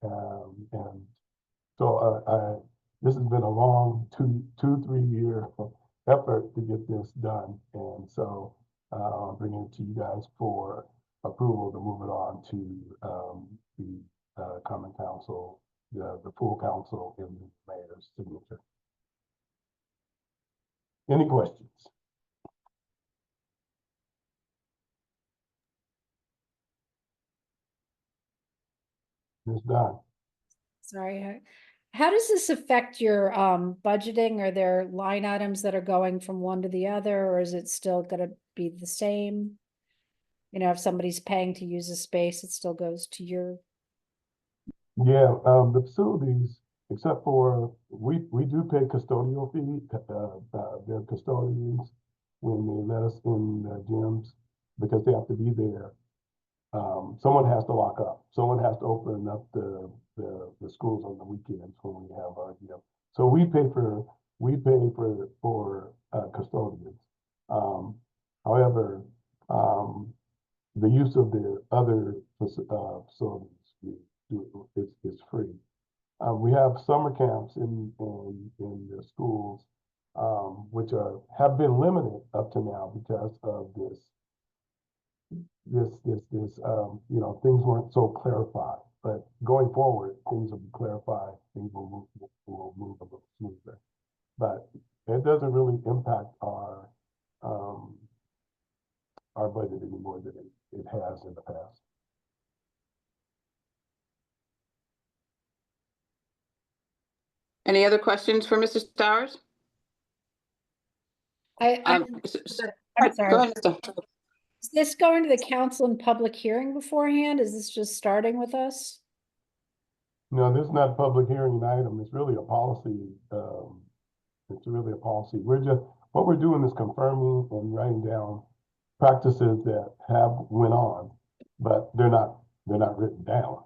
And so this has been a long 2-3 year effort to get this done. And so I'm bringing it to you guys for approval to move it on to the Common Council, the full council, and the mayor's signature. Any questions? Ms. Dunn. Sorry, how does this affect your budgeting? Are there line items that are going from one to the other, or is it still gonna be the same? You know, if somebody's paying to use a space, it still goes to your. Yeah, the facilities, except for we do pay custodial fee. They're custodians when they let us in the gyms because they have to be there. Someone has to lock up. Someone has to open up the schools on the weekends when we have our gym. So we pay for custodians. However, the use of the other facilities is free. We have summer camps in the schools, which have been limited up to now because of this, you know, things weren't so clarified. But going forward, things will be clarified. Things will move a little smoother. But it doesn't really impact our budget any more than it has in the past. Any other questions for Mr. Stowers? I'm Go sorry. ahead, Mr. Is this going to the council in public hearing beforehand? Is this just starting with us? No, this is not a public hearing item. It's really a policy. It's really a policy. What we're doing is confirming and writing down practices that have went on, but they're not written down.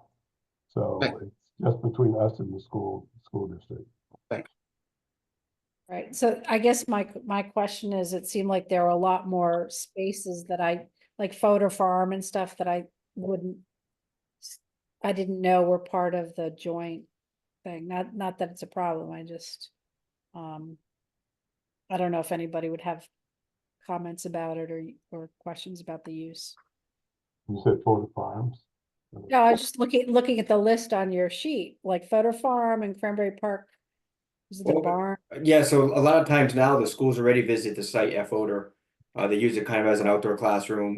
So Right. it's just between us and the school district. Right, so I guess my question is, it seemed like there were a lot more spaces that like photo farm and stuff that I didn't know were part of the joint thing. Not that it's a problem, I just, I don't know if anybody would have comments about it or questions about the use. You said photo farms? No, I was just looking at the list on your sheet, like photo farm and Cranberry Park. Is it the Well, barn? Yeah, so a lot of times now the schools already visit the site at Fodor. They use it kind of as an outdoor classroom.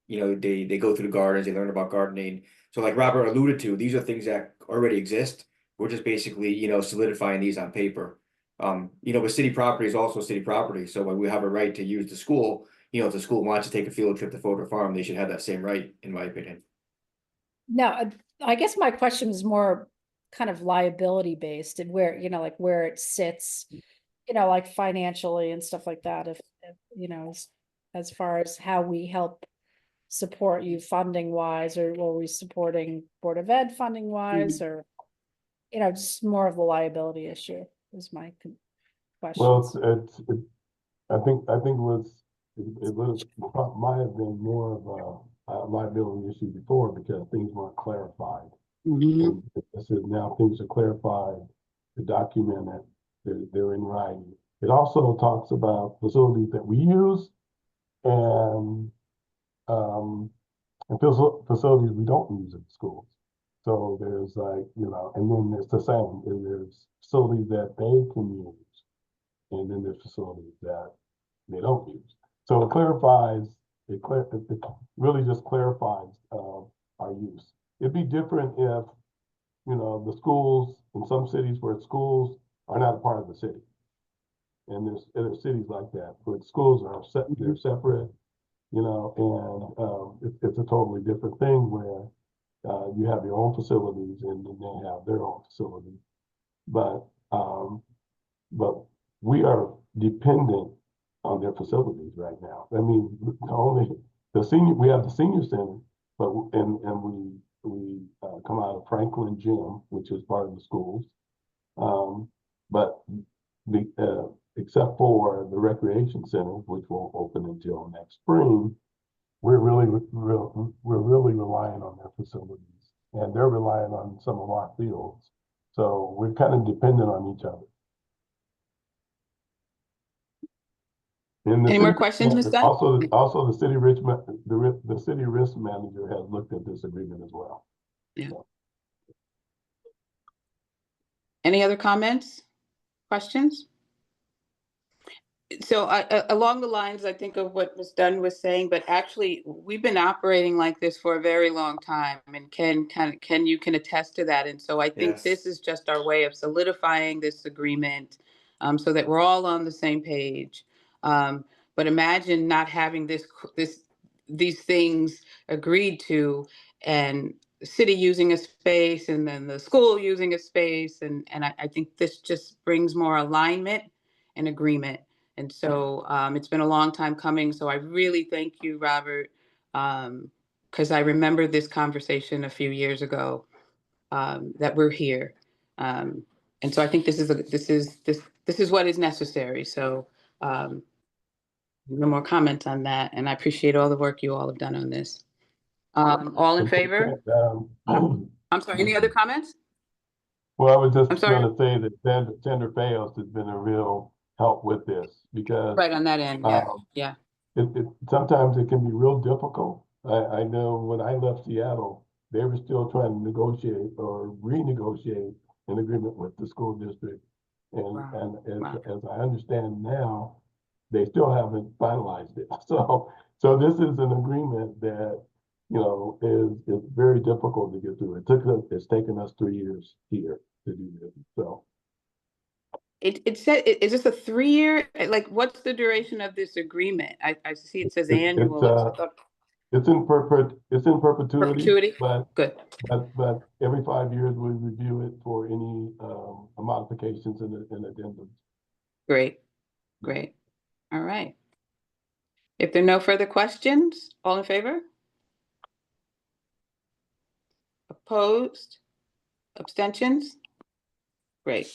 You know, they go through the gardens, they learn about gardening. So like Robert alluded to, these are things that already exist. We're just basically, you know, solidifying these on paper. You know, but city property is also city property. So when we have a right to use the school, if the school wants to take a field trip to Fodor Farm, they should have that same right, in my opinion. No, I guess my question is more kind of liability based and where, like where it sits, like financially and stuff like that. If as far as how we help support you funding wise, or are we supporting Board of Ed funding wise, or, just more of the liability issue is my question. Well, I think might have been more of a liability issue before because things weren't clarified. And this is now things are clarified, they're documented, they're in writing. It also talks about facilities that we use and facilities we don't use in schools. So there's like, and then it's the same. There's facilities that they can use, and then there's facilities that they don't use. So it clarifies, it really just clarifies our use. It'd be different if, the schools, in some cities where schools are not a part of the city. And there's cities like that, where schools are they're separate, and it's a totally different thing where you have your own facilities and then they have their own facilities. But we are dependent on their facilities right now. I mean, we have the senior center, but we come out of Franklin Gym, which is part of the schools. But except for the recreation center, which won't open until next spring, we're really relying on their facilities, and they're relying on some of our fields. So we're kind of dependent on each other. Any more questions, Ms. Dunn? Also, the city risk manager has looked at this agreement as well. Yeah. Any other comments, questions? So along the lines, I think of what Ms. Dunn was saying, but actually we've been operating like this for a very long time, and Ken, you can attest to that. And so I think this is just our way of solidifying this agreement, so that we're all on the same page. But imagine not having these things agreed to, and the city using a space and then the school using a space. And I think this just brings more alignment and agreement. And so it's been a long time coming. So I really thank you, Robert, because I remember this conversation a few years ago, that we're here. And so I think this is what is necessary. So no more comments on that. And I appreciate all the work you all have done on this. All in favor? I'm sorry, any other comments? Well, I was just I'm sorry? going to say that Sandra Fayos has been a real help with this, because Right on that end, yeah. Sometimes it can be real difficult. I know when I left Seattle, they were still trying to negotiate or renegotiate an agreement with the school district. And as I understand now, they still haven't finalized it. So this is an agreement that, is very difficult to get through. It's taken us 3 years here to do this. So It said, is this a 3-year? Like, what's the duration of this agreement? I see it says annual. It's in perpetuity. Perpetuity? But good. But every 5 years we review it for any modifications and addendums. Great. All right. If there are no further questions, all in favor? Opposed? Abstentions? Great.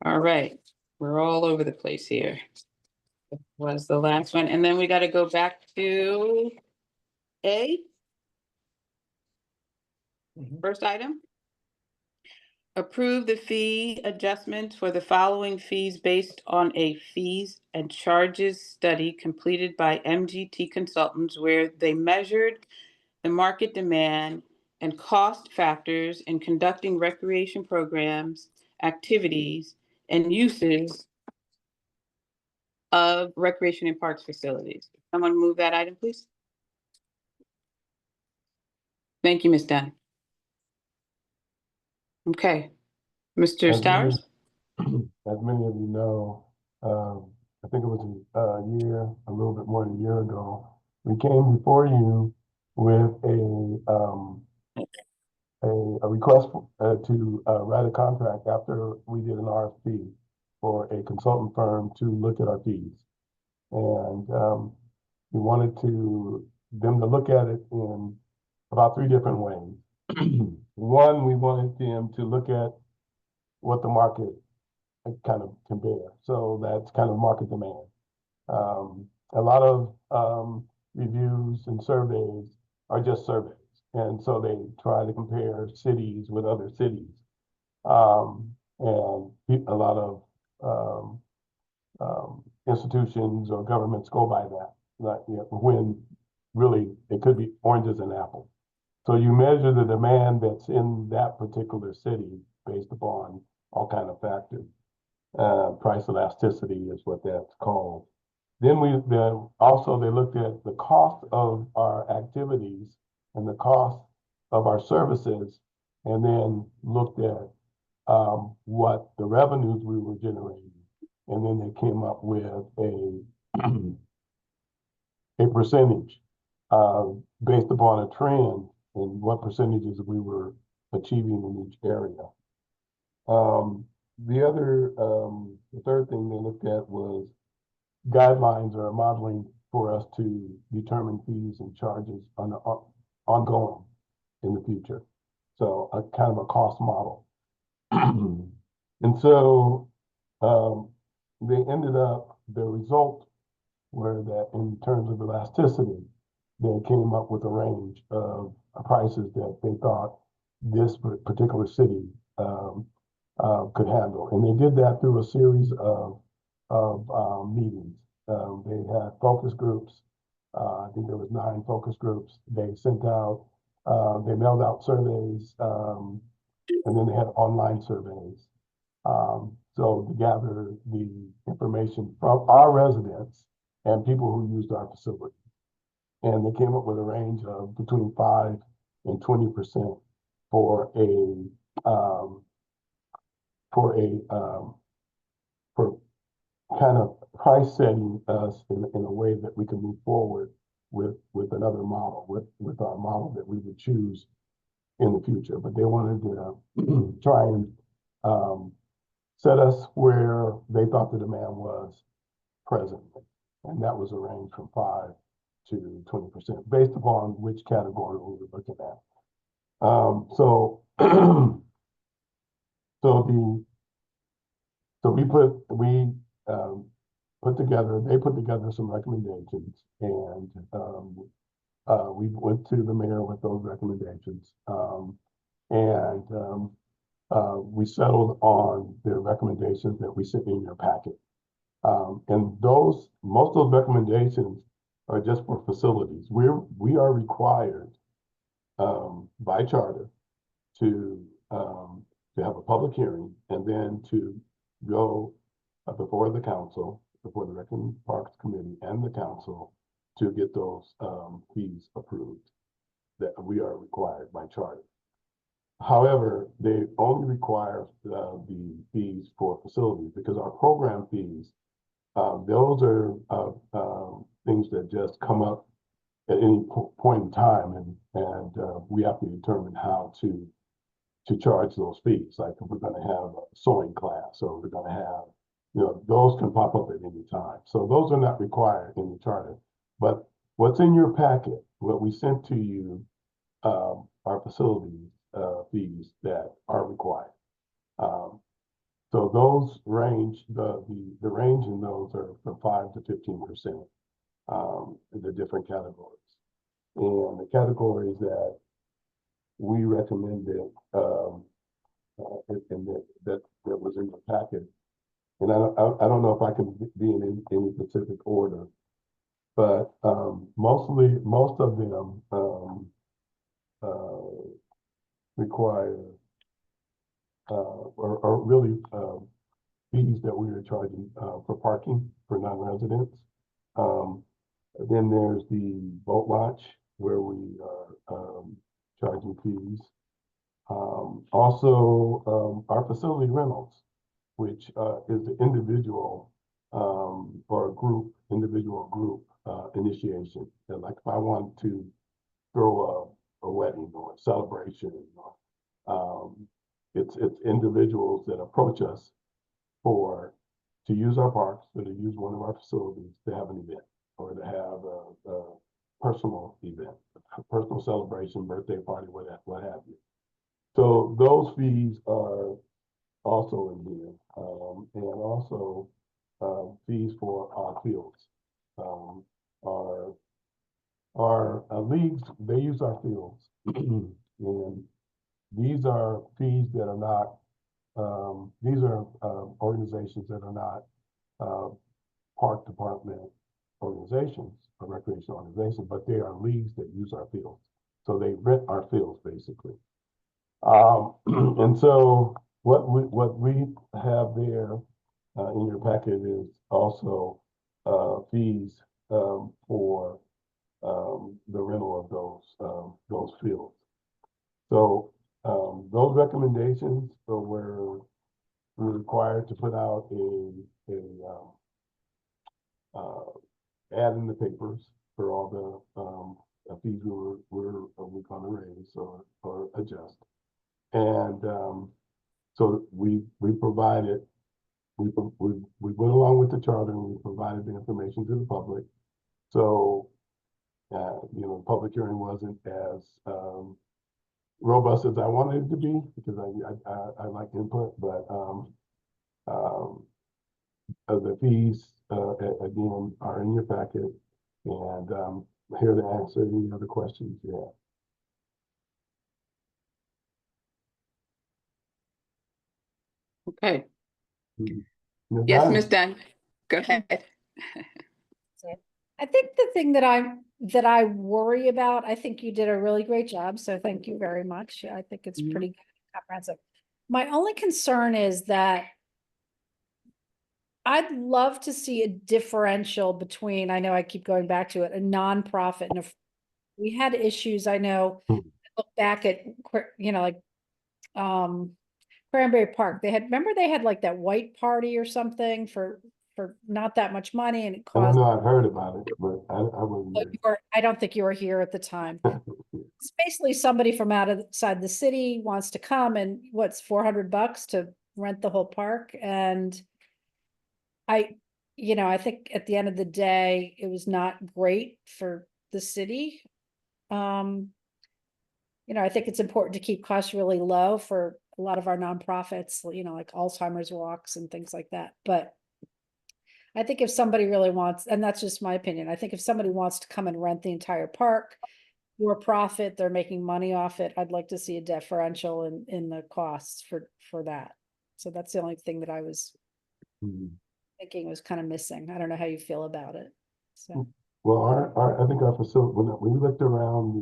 All right. We're all over the place here. That was the last one. And then we got to go back to A. First item. Approve the fee adjustments for the following fees based on a fees and charges study completed by MGT Consultants, where they measured the market demand and cost factors in conducting recreation programs, activities, and uses of recreation and parks facilities. Someone move that item, please. Thank you, Ms. Dunn. Okay, Mr. Stowers? As many of you know, I think it was a little bit more than a year ago, we came before you with a request to write a contract after we did an RFP for a consultant firm to look at our fees. And we wanted them to look at it in about 3 different ways. One, we wanted them to look at what the market kind of can bear. So that's kind of market demand. A lot of reviews and surveys are just surveys. And so they try to compare cities with other cities. And a lot of institutions or governments go by that, when really it could be oranges and apples. So you measure the demand that's in that particular city based upon all kind of factors. Price elasticity is what that's called. Then also they looked at the cost of our activities and the cost of our services, and then looked at what the revenues we were generating. And then they came up with a percentage based upon a trend and what percentages we were achieving in each area. The third thing they looked at was guidelines or modeling for us to determine fees and charges ongoing in the future. So a kind of a cost model. And so they ended up, the result were that in terms of elasticity, they came up with a range of prices that they thought this particular city could handle. And they did that through a series of meetings. They had focus groups. I think there was 9 focus groups. They sent out, they mailed out surveys, and then they had online surveys. So to gather the information from our residents and people who used our facility. And they came up with a range of between 5 and 20% for kind of price setting us in a way that we can move forward with another model, with our model that we would choose in the future. But they wanted to try and set us where they thought the demand was presently. And that was a range from 5 to 20% based upon which category we were looking at. They put together some recommendations, and we went to the mayor with those recommendations, and we settled on the recommendations that we sent in your packet. And most of those recommendations are just for facilities. We are required by charter to have a public hearing and then to go before the council, before the Rec and Parks Committee and the council to get those fees approved that we are required by charter. However, they only require the fees for facilities because our program fees, those are things that just come up at any point in time, and we have to determine how to charge those fees. Like if we're going to have a sewing class, or we're going to have, those can pop up at any time. So those are not required in the charter. But what's in your packet, what we sent to you, are facility fees that are required. So those range, the range in those are from 5 to 15%, in the different categories. And the categories that we recommended, and that was in the packet, and I don't know if I can be in any specific order, but most of them require or really fees that we are charging for parking for non-residents. Then there's the boat launch where we are charging fees. Also, our facility rentals, which is the individual for a group, individual group, initiation. And like if I want to throw a wedding or a celebration, it's individuals that approach us to use our parks, or to use one of our facilities to have an event, or to have a personal event, a personal celebration, birthday party, what have you. So those fees are also in here, and also fees for our fields. Our leagues, they use our fields, and these are fees that are not. These are organizations that are not park department organizations or recreation organizations, but they are leagues that use our fields. So they rent our fields basically. And so what we have there in your packet is also fees for the rental of those fields. So those recommendations were required to put out a ad in the papers for all the fees we're going to raise or adjust. And so we provided, we went along with the charter, and we provided the information to the public. So, the public hearing wasn't as robust as I wanted it to be, because I like input, but the fees, again, are in your packet, and here to answer any other questions you have. Okay. Ms. Yes, Dunn? Ms. Dunn, go ahead. I think the thing that I worry about, I think you did a really great job, so thank you very much. I think it's pretty comprehensive. My only concern is that I'd love to see a differential between, I know I keep going back to it, a nonprofit and we had issues, I know, look back at, like, Cranberry Park, remember they had like that white party or something for not that much money, and it I don't caused. know, I've heard about it, but I wasn't there. I don't think you were here at the time. It's basically somebody from outside the city wants to come, and what's $400 to rent the whole park. And I think at the end of the day, it was not great for the city. I think it's important to keep costs really low for a lot of our nonprofits, like Alzheimer's walks and things like that. But I think if somebody really wants, and that's just my opinion, I think if somebody wants to come and rent the entire park for profit, they're making money off it, I'd like to see a differential in the costs for that. So that's the only thing that I was thinking was kind of missing. I don't know how you feel about it. So. Well, I think our facility, when we looked around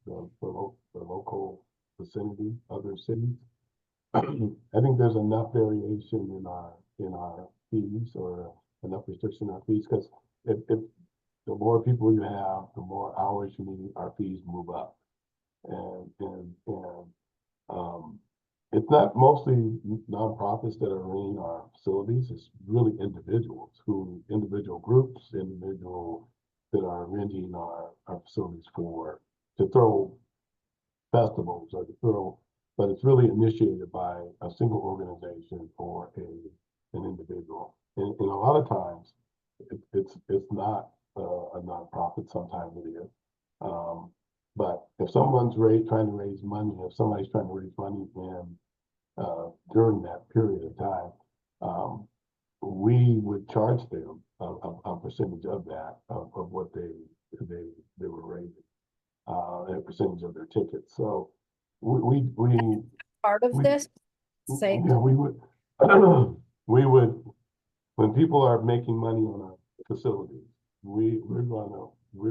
the local vicinity, other cities, I think there's enough variation in our fees, or enough restriction in our fees, because if the more people you have, the more hours you need, our fees move up. And it's not mostly nonprofits that are running our facilities. It's really individual groups, individual that are renting our facilities to throw festivals or to throw, but it's really initiated by a single organization or an individual. And a lot of times it's not a nonprofit, sometimes it is. But if someone's trying to raise money, if somebody's trying to raise money during that period of time, we would charge them a percentage of that, of what they were raising, a percentage of their tickets. So we Part of this, say. yeah, we would when people are making money on our facilities, we're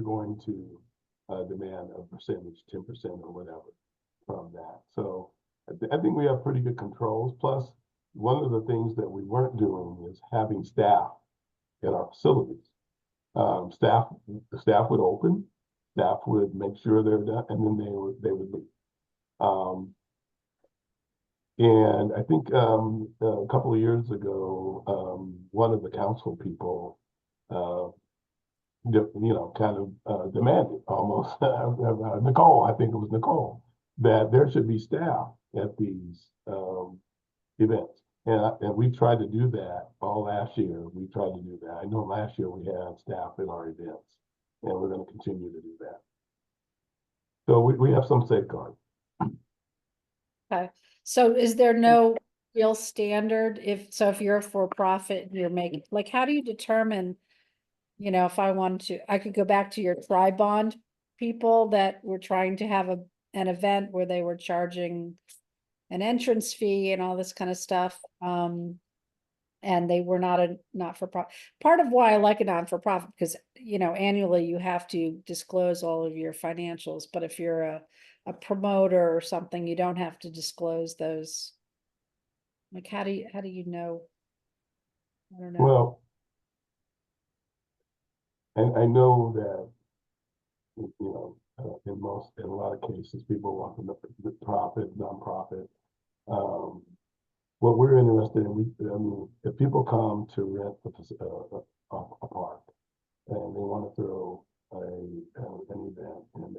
going to demand a percentage, 10% or whatever from that. So I think we have pretty good controls. Plus, one of the things that we weren't doing is having staff at our facilities. Staff would open, staff would make sure they're done, and then they would leave. And I think a couple of years ago, one of the council people, kind of demanded almost, Nicole, I think it was Nicole, that there should be staff at these events. And we tried to do that all last year. We tried to do that. I know last year we had staff in our events, and we're going to continue to do that. So we have some safeguards. Okay, so is there no real standard if you're a for-profit and you're making, like, how do you determine, if I wanted to, I could go back to your tri-bond people that were trying to have an event where they were charging an entrance fee and all this kind of stuff. And they were not a not-for-profit. Part of why I like a non-for-profit, because, annually you have to disclose all of your financials, but if you're a promoter or something, you don't have to disclose those. Like, how do you know? I don't know. Well, and I know that, in a lot of cases, people want the profit, nonprofit. What we're interested in, if people come to rent a park and they want to throw an event, and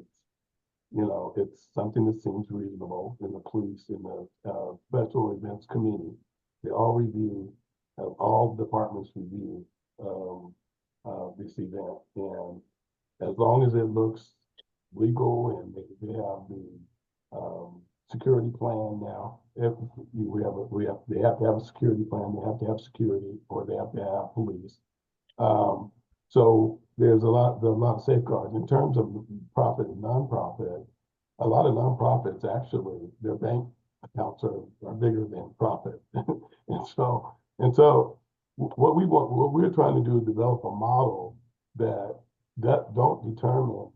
it's something that seems reasonable, and the police and the special events committee, they all review, all departments review this event, and as long as it looks legal and they have the security plan now. If they have to have a security plan, they have to have security, or they have to have police. So there's a lot of safeguards in terms of profit and nonprofit. A lot of nonprofits, actually, their bank accounts are bigger than profit. and so what we're trying to do is develop a model that don't determine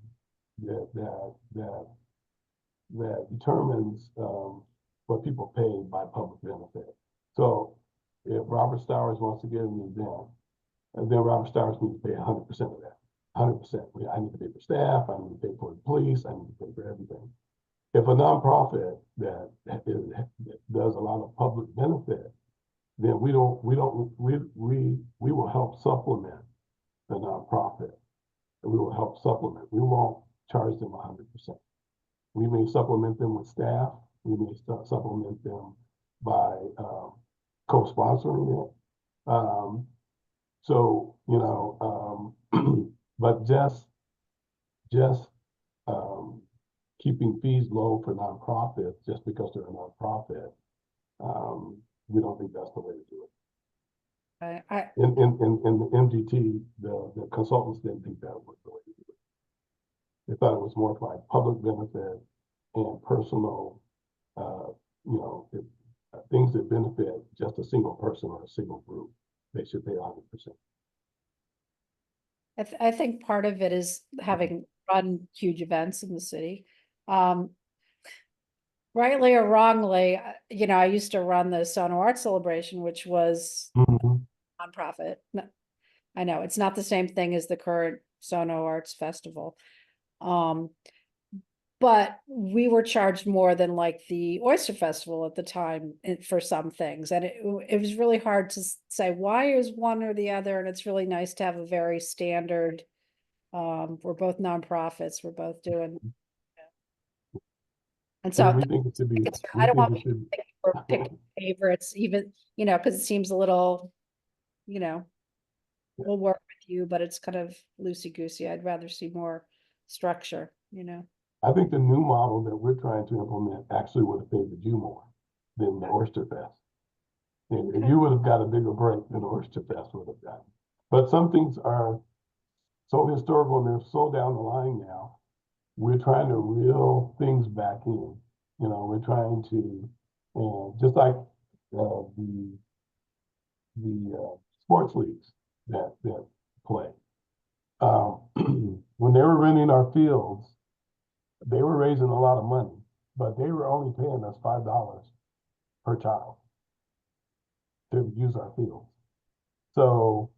that determines what people pay by public benefit. So if Robert Stowers wants to get an event, and then Robert Stowers needs to pay 100% of that. 100%. I need to pay for staff, I need to pay for the police, I need to pay for everything. If a nonprofit that does a lot of public benefit, then we will help supplement the nonprofit. And we will help supplement. We won't charge them 100%. We may supplement them with staff. We may supplement them by co-sponsoring it. But just keeping fees low for nonprofits just because they're a nonprofit, we don't think that's the way to do it. In the MGT, the consultants didn't think that was the way to do it. They thought it was more like public benefit and personal, things that benefit just a single person or a single group. They should pay 100%. I think part of it is having run huge events in the city. Rightly or wrongly, I used to run the Sono Art Celebration, which was nonprofit. I know it's not the same thing as the current Sono Arts Festival. But we were charged more than like the Oyster Festival at the time for some things. And it was really hard to say why is one or the other. And it's really nice to have a very standard, we're both nonprofits, we're both doing. And so we think it should be, I don't want to pick favorites, even, because it seems a little, we'll work with you, but it's kind of loosey-goosey. I'd rather see more structure, I think the new model that we're trying to implement actually would have favored you more than the Oyster Fest. And you would have got a bigger break than the Oyster Fest would have gotten. But some things are so historical and they're so down the line now. We're trying to reel things back in. We're trying to, just like the sports leagues that play. When they were renting our fields, they were raising a lot of money, but they were only paying us $5 per child to use our fields. So,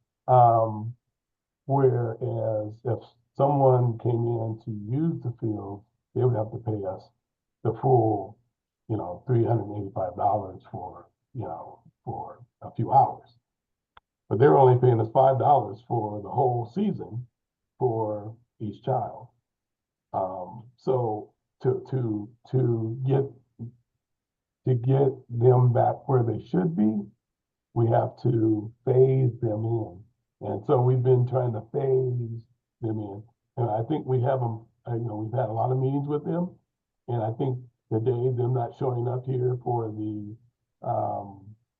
whereas if someone came in to use the field, they would have to pay us the full $385 for, for a few hours. But they're only paying us $5 for the whole season for each child. So to get them back where they should be, we have to phase them in. And so we've been trying to phase them in. And I think we have them, we've had a lot of meetings with them. And I think today, them not showing up here for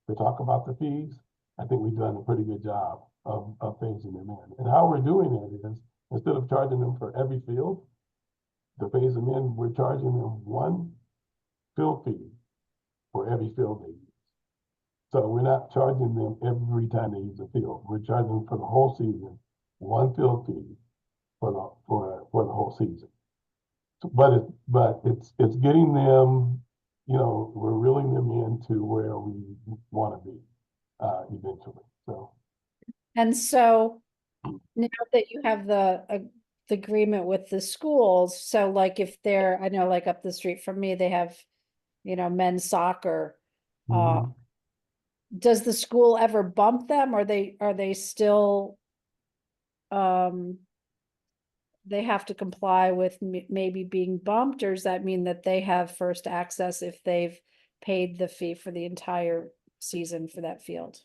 to talk about the fees, I think we've done a pretty good job of phasing them in. And how we're doing it is, instead of charging them for every field, to phase them in, we're charging them one field fee for every field they use. So we're not charging them every time they use a field. We're charging them for the whole season, one field fee for the whole season. But it's getting them, we're reeling them into where we want to be eventually. So. And so now that you have the agreement with the schools, so like if they're, I know like up the street from me, they have, men's soccer. Mhm. Does the school ever bump them? Or are they still, they have to comply with maybe being bumped, or does that mean that they have first access if they've paid the fee for the entire season for that field?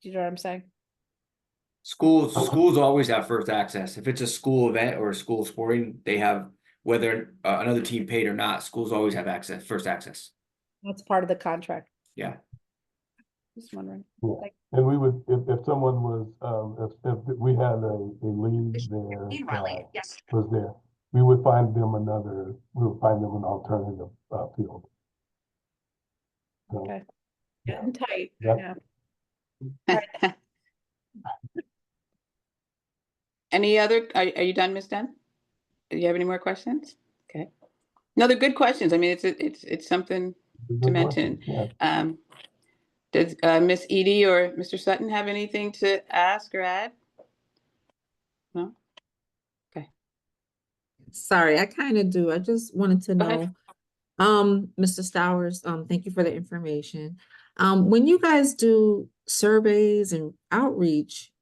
Do you know what I'm saying? Schools always have first access. If it's a school event or a school sporting, they have, whether another team paid or not, schools always have first access. That's part of the contract. Yeah. Just wondering. Yeah. Like- And we would, if someone was, if we had a league there, was there, we would find them an alternative field. So, Okay. yeah. Getting tight. Yep. Yeah. Any other, are you done, Ms. Dunn? Do you have any more questions? Okay. No, they're good questions. I mean, it's something to Good mention. question, yeah. Does Miss Edie or Mr. Sutton have anything to ask or add? No? Okay. Sorry, I kind of do. I just wanted to Go ahead. know, Mr. Stowers, thank you for the information. When you guys do surveys and outreach,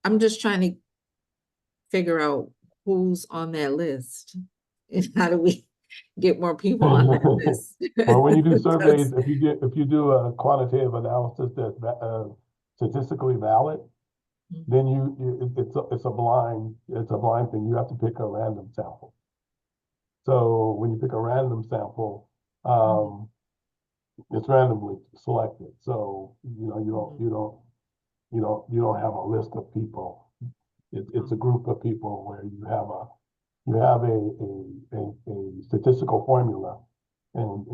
I'm just trying to figure out who's on that list and how do we get more people on that list? Well, when you do surveys, Because- if you do a quantitative analysis that's statistically valid, then it's a blind thing. You have to pick a random sample. So when you pick a random sample, it's randomly selected. So you don't have a list of people. It's a group of people where you have a statistical formula, and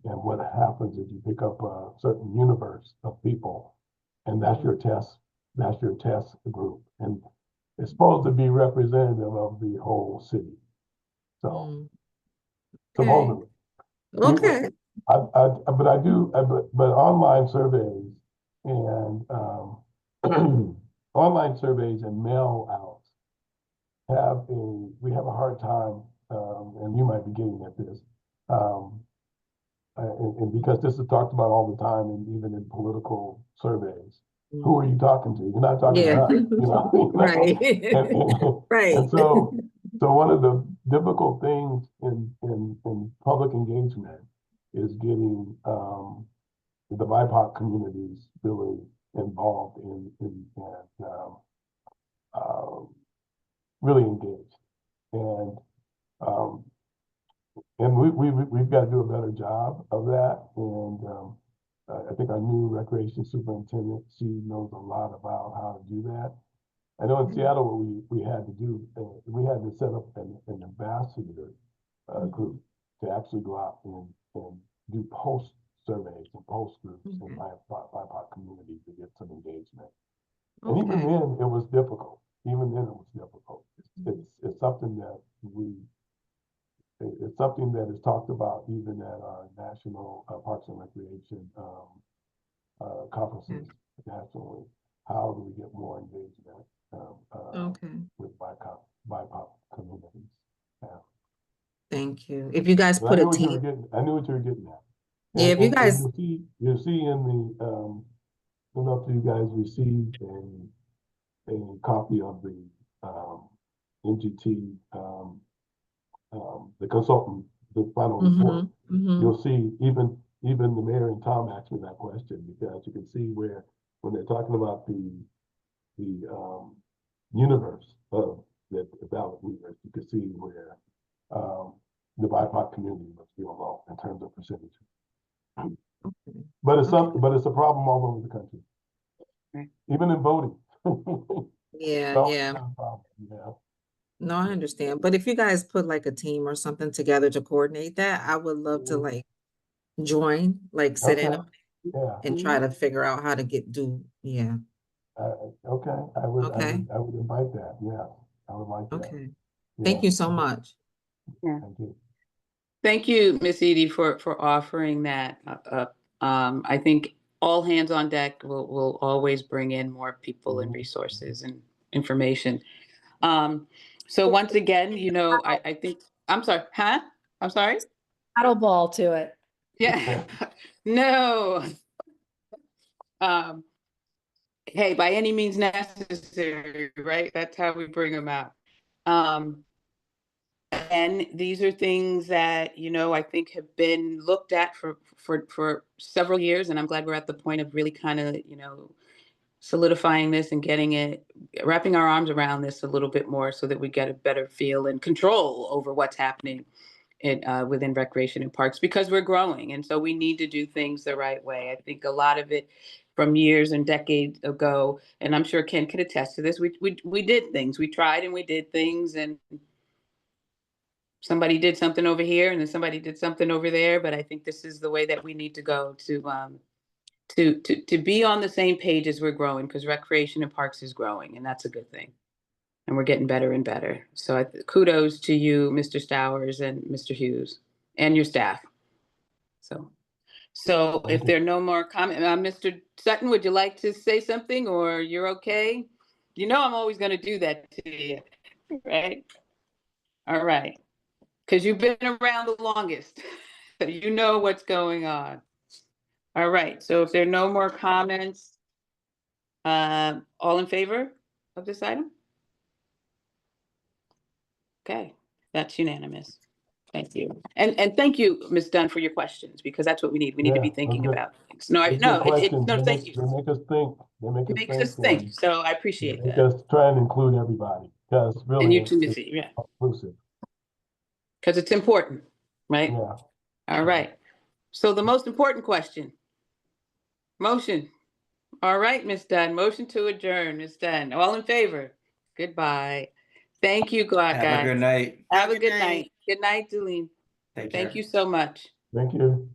what happens is you pick up a certain universe of people, and that's your test group, and it's supposed to be representative of the whole city. So supposedly. Okay. But online surveys and online surveys and mail outs we have a hard time, and you might be getting at this, and because this is talked about all the time, and even in political surveys. Who are you talking to? You're not talking to us, Right. Right. And so one of the difficult things in public engagement is getting the BIPOC communities really involved in really engaged. And we've got to do a better job of that. And I think our new recreation superintendent, she knows a lot about how to do that. I know in Seattle, what we had to do, we had to set up an ambassador group to actually go out and do post surveys and post groups in BIPOC communities to get some engagement. And even then, it was difficult. Even then, it was difficult. It's something that it's something that is talked about even at our national Parks and Recreation conferences nationally. How do we get more engagement with BIPOC communities? Yeah. Thank you. If you guys But put I a knew what you were team, getting, I knew what you were getting at. Yeah, if you And guys- you'll see in the, I don't know if you guys received a copy of the, MGT, the consultant, the final report. You'll see even the mayor and Tom asked me that question, because you can see where, when they're talking about the universe of the ballot universe, you can see where the BIPOC community must be low in terms of percentage. But it's a problem all over the country, Right. even in voting. yeah, So, yeah. it's a problem, yeah. No, I understand. But if you guys put like a team or something together to coordinate that, I would love to like join, like sit in Okay. Yeah. and try to figure out how to yeah. Okay, I Okay. would invite that, yeah, I would like that. Okay. Yeah. Thank you so much. Thank you. Thank you, Miss Edie, for offering that up. I think all hands on deck will always bring in more people and resources and information. So once again, you know, I think, I'm sorry, huh? I'm sorry? Paddle ball to it. Yeah, no. Hey, by any means necessary, right? That's how we bring them out. And these are things that, you know, I think have been looked at for several years, and I'm glad we're at the point of really kind of, you know, solidifying this and wrapping our arms around this a little bit more, so that we get a better feel and control over what's happening within recreation and parks, because we're growing, and so we need to do things the right way. I think a lot of it from years and decades ago, and I'm sure Ken could attest to this, we did things, we tried and we did things, and somebody did something over here and then somebody did something over there. But I think this is the way that we need to go to be on the same page as we're growing, because recreation and parks is growing, and that's a good thing. And we're getting better and better. So kudos to you, Mr. Stowers and Mr. Hughes, and your staff. So if there are no more comments, Mr. Sutton, would you like to say something, or you're okay? You know I'm always going to do that to you, right? All right. Because you've been around the longest, so you know what's going on. All right, so if there are no more comments, all in favor of this item? Okay, that's unanimous. Thank you. And thank you, Ms. Dunn, for your questions, because that's what we need. We need to be Yeah, thinking those are about things. No, good no, questions. no, They thank make- you. They make us think, It makes us think, so I appreciate Make that. us try and include everybody, because really. And you it's- too, it's Missy, yeah, Inclusive, because it's important, right? yeah. All right. So the most important question. Motion. All right, Ms. Dunn. Motion to adjourn, Ms. Dunn. All in favor? Goodbye. Thank you, guys. Have a good night. Have a good night. Good night, Delene. Take care. Thank you so much. Thank you.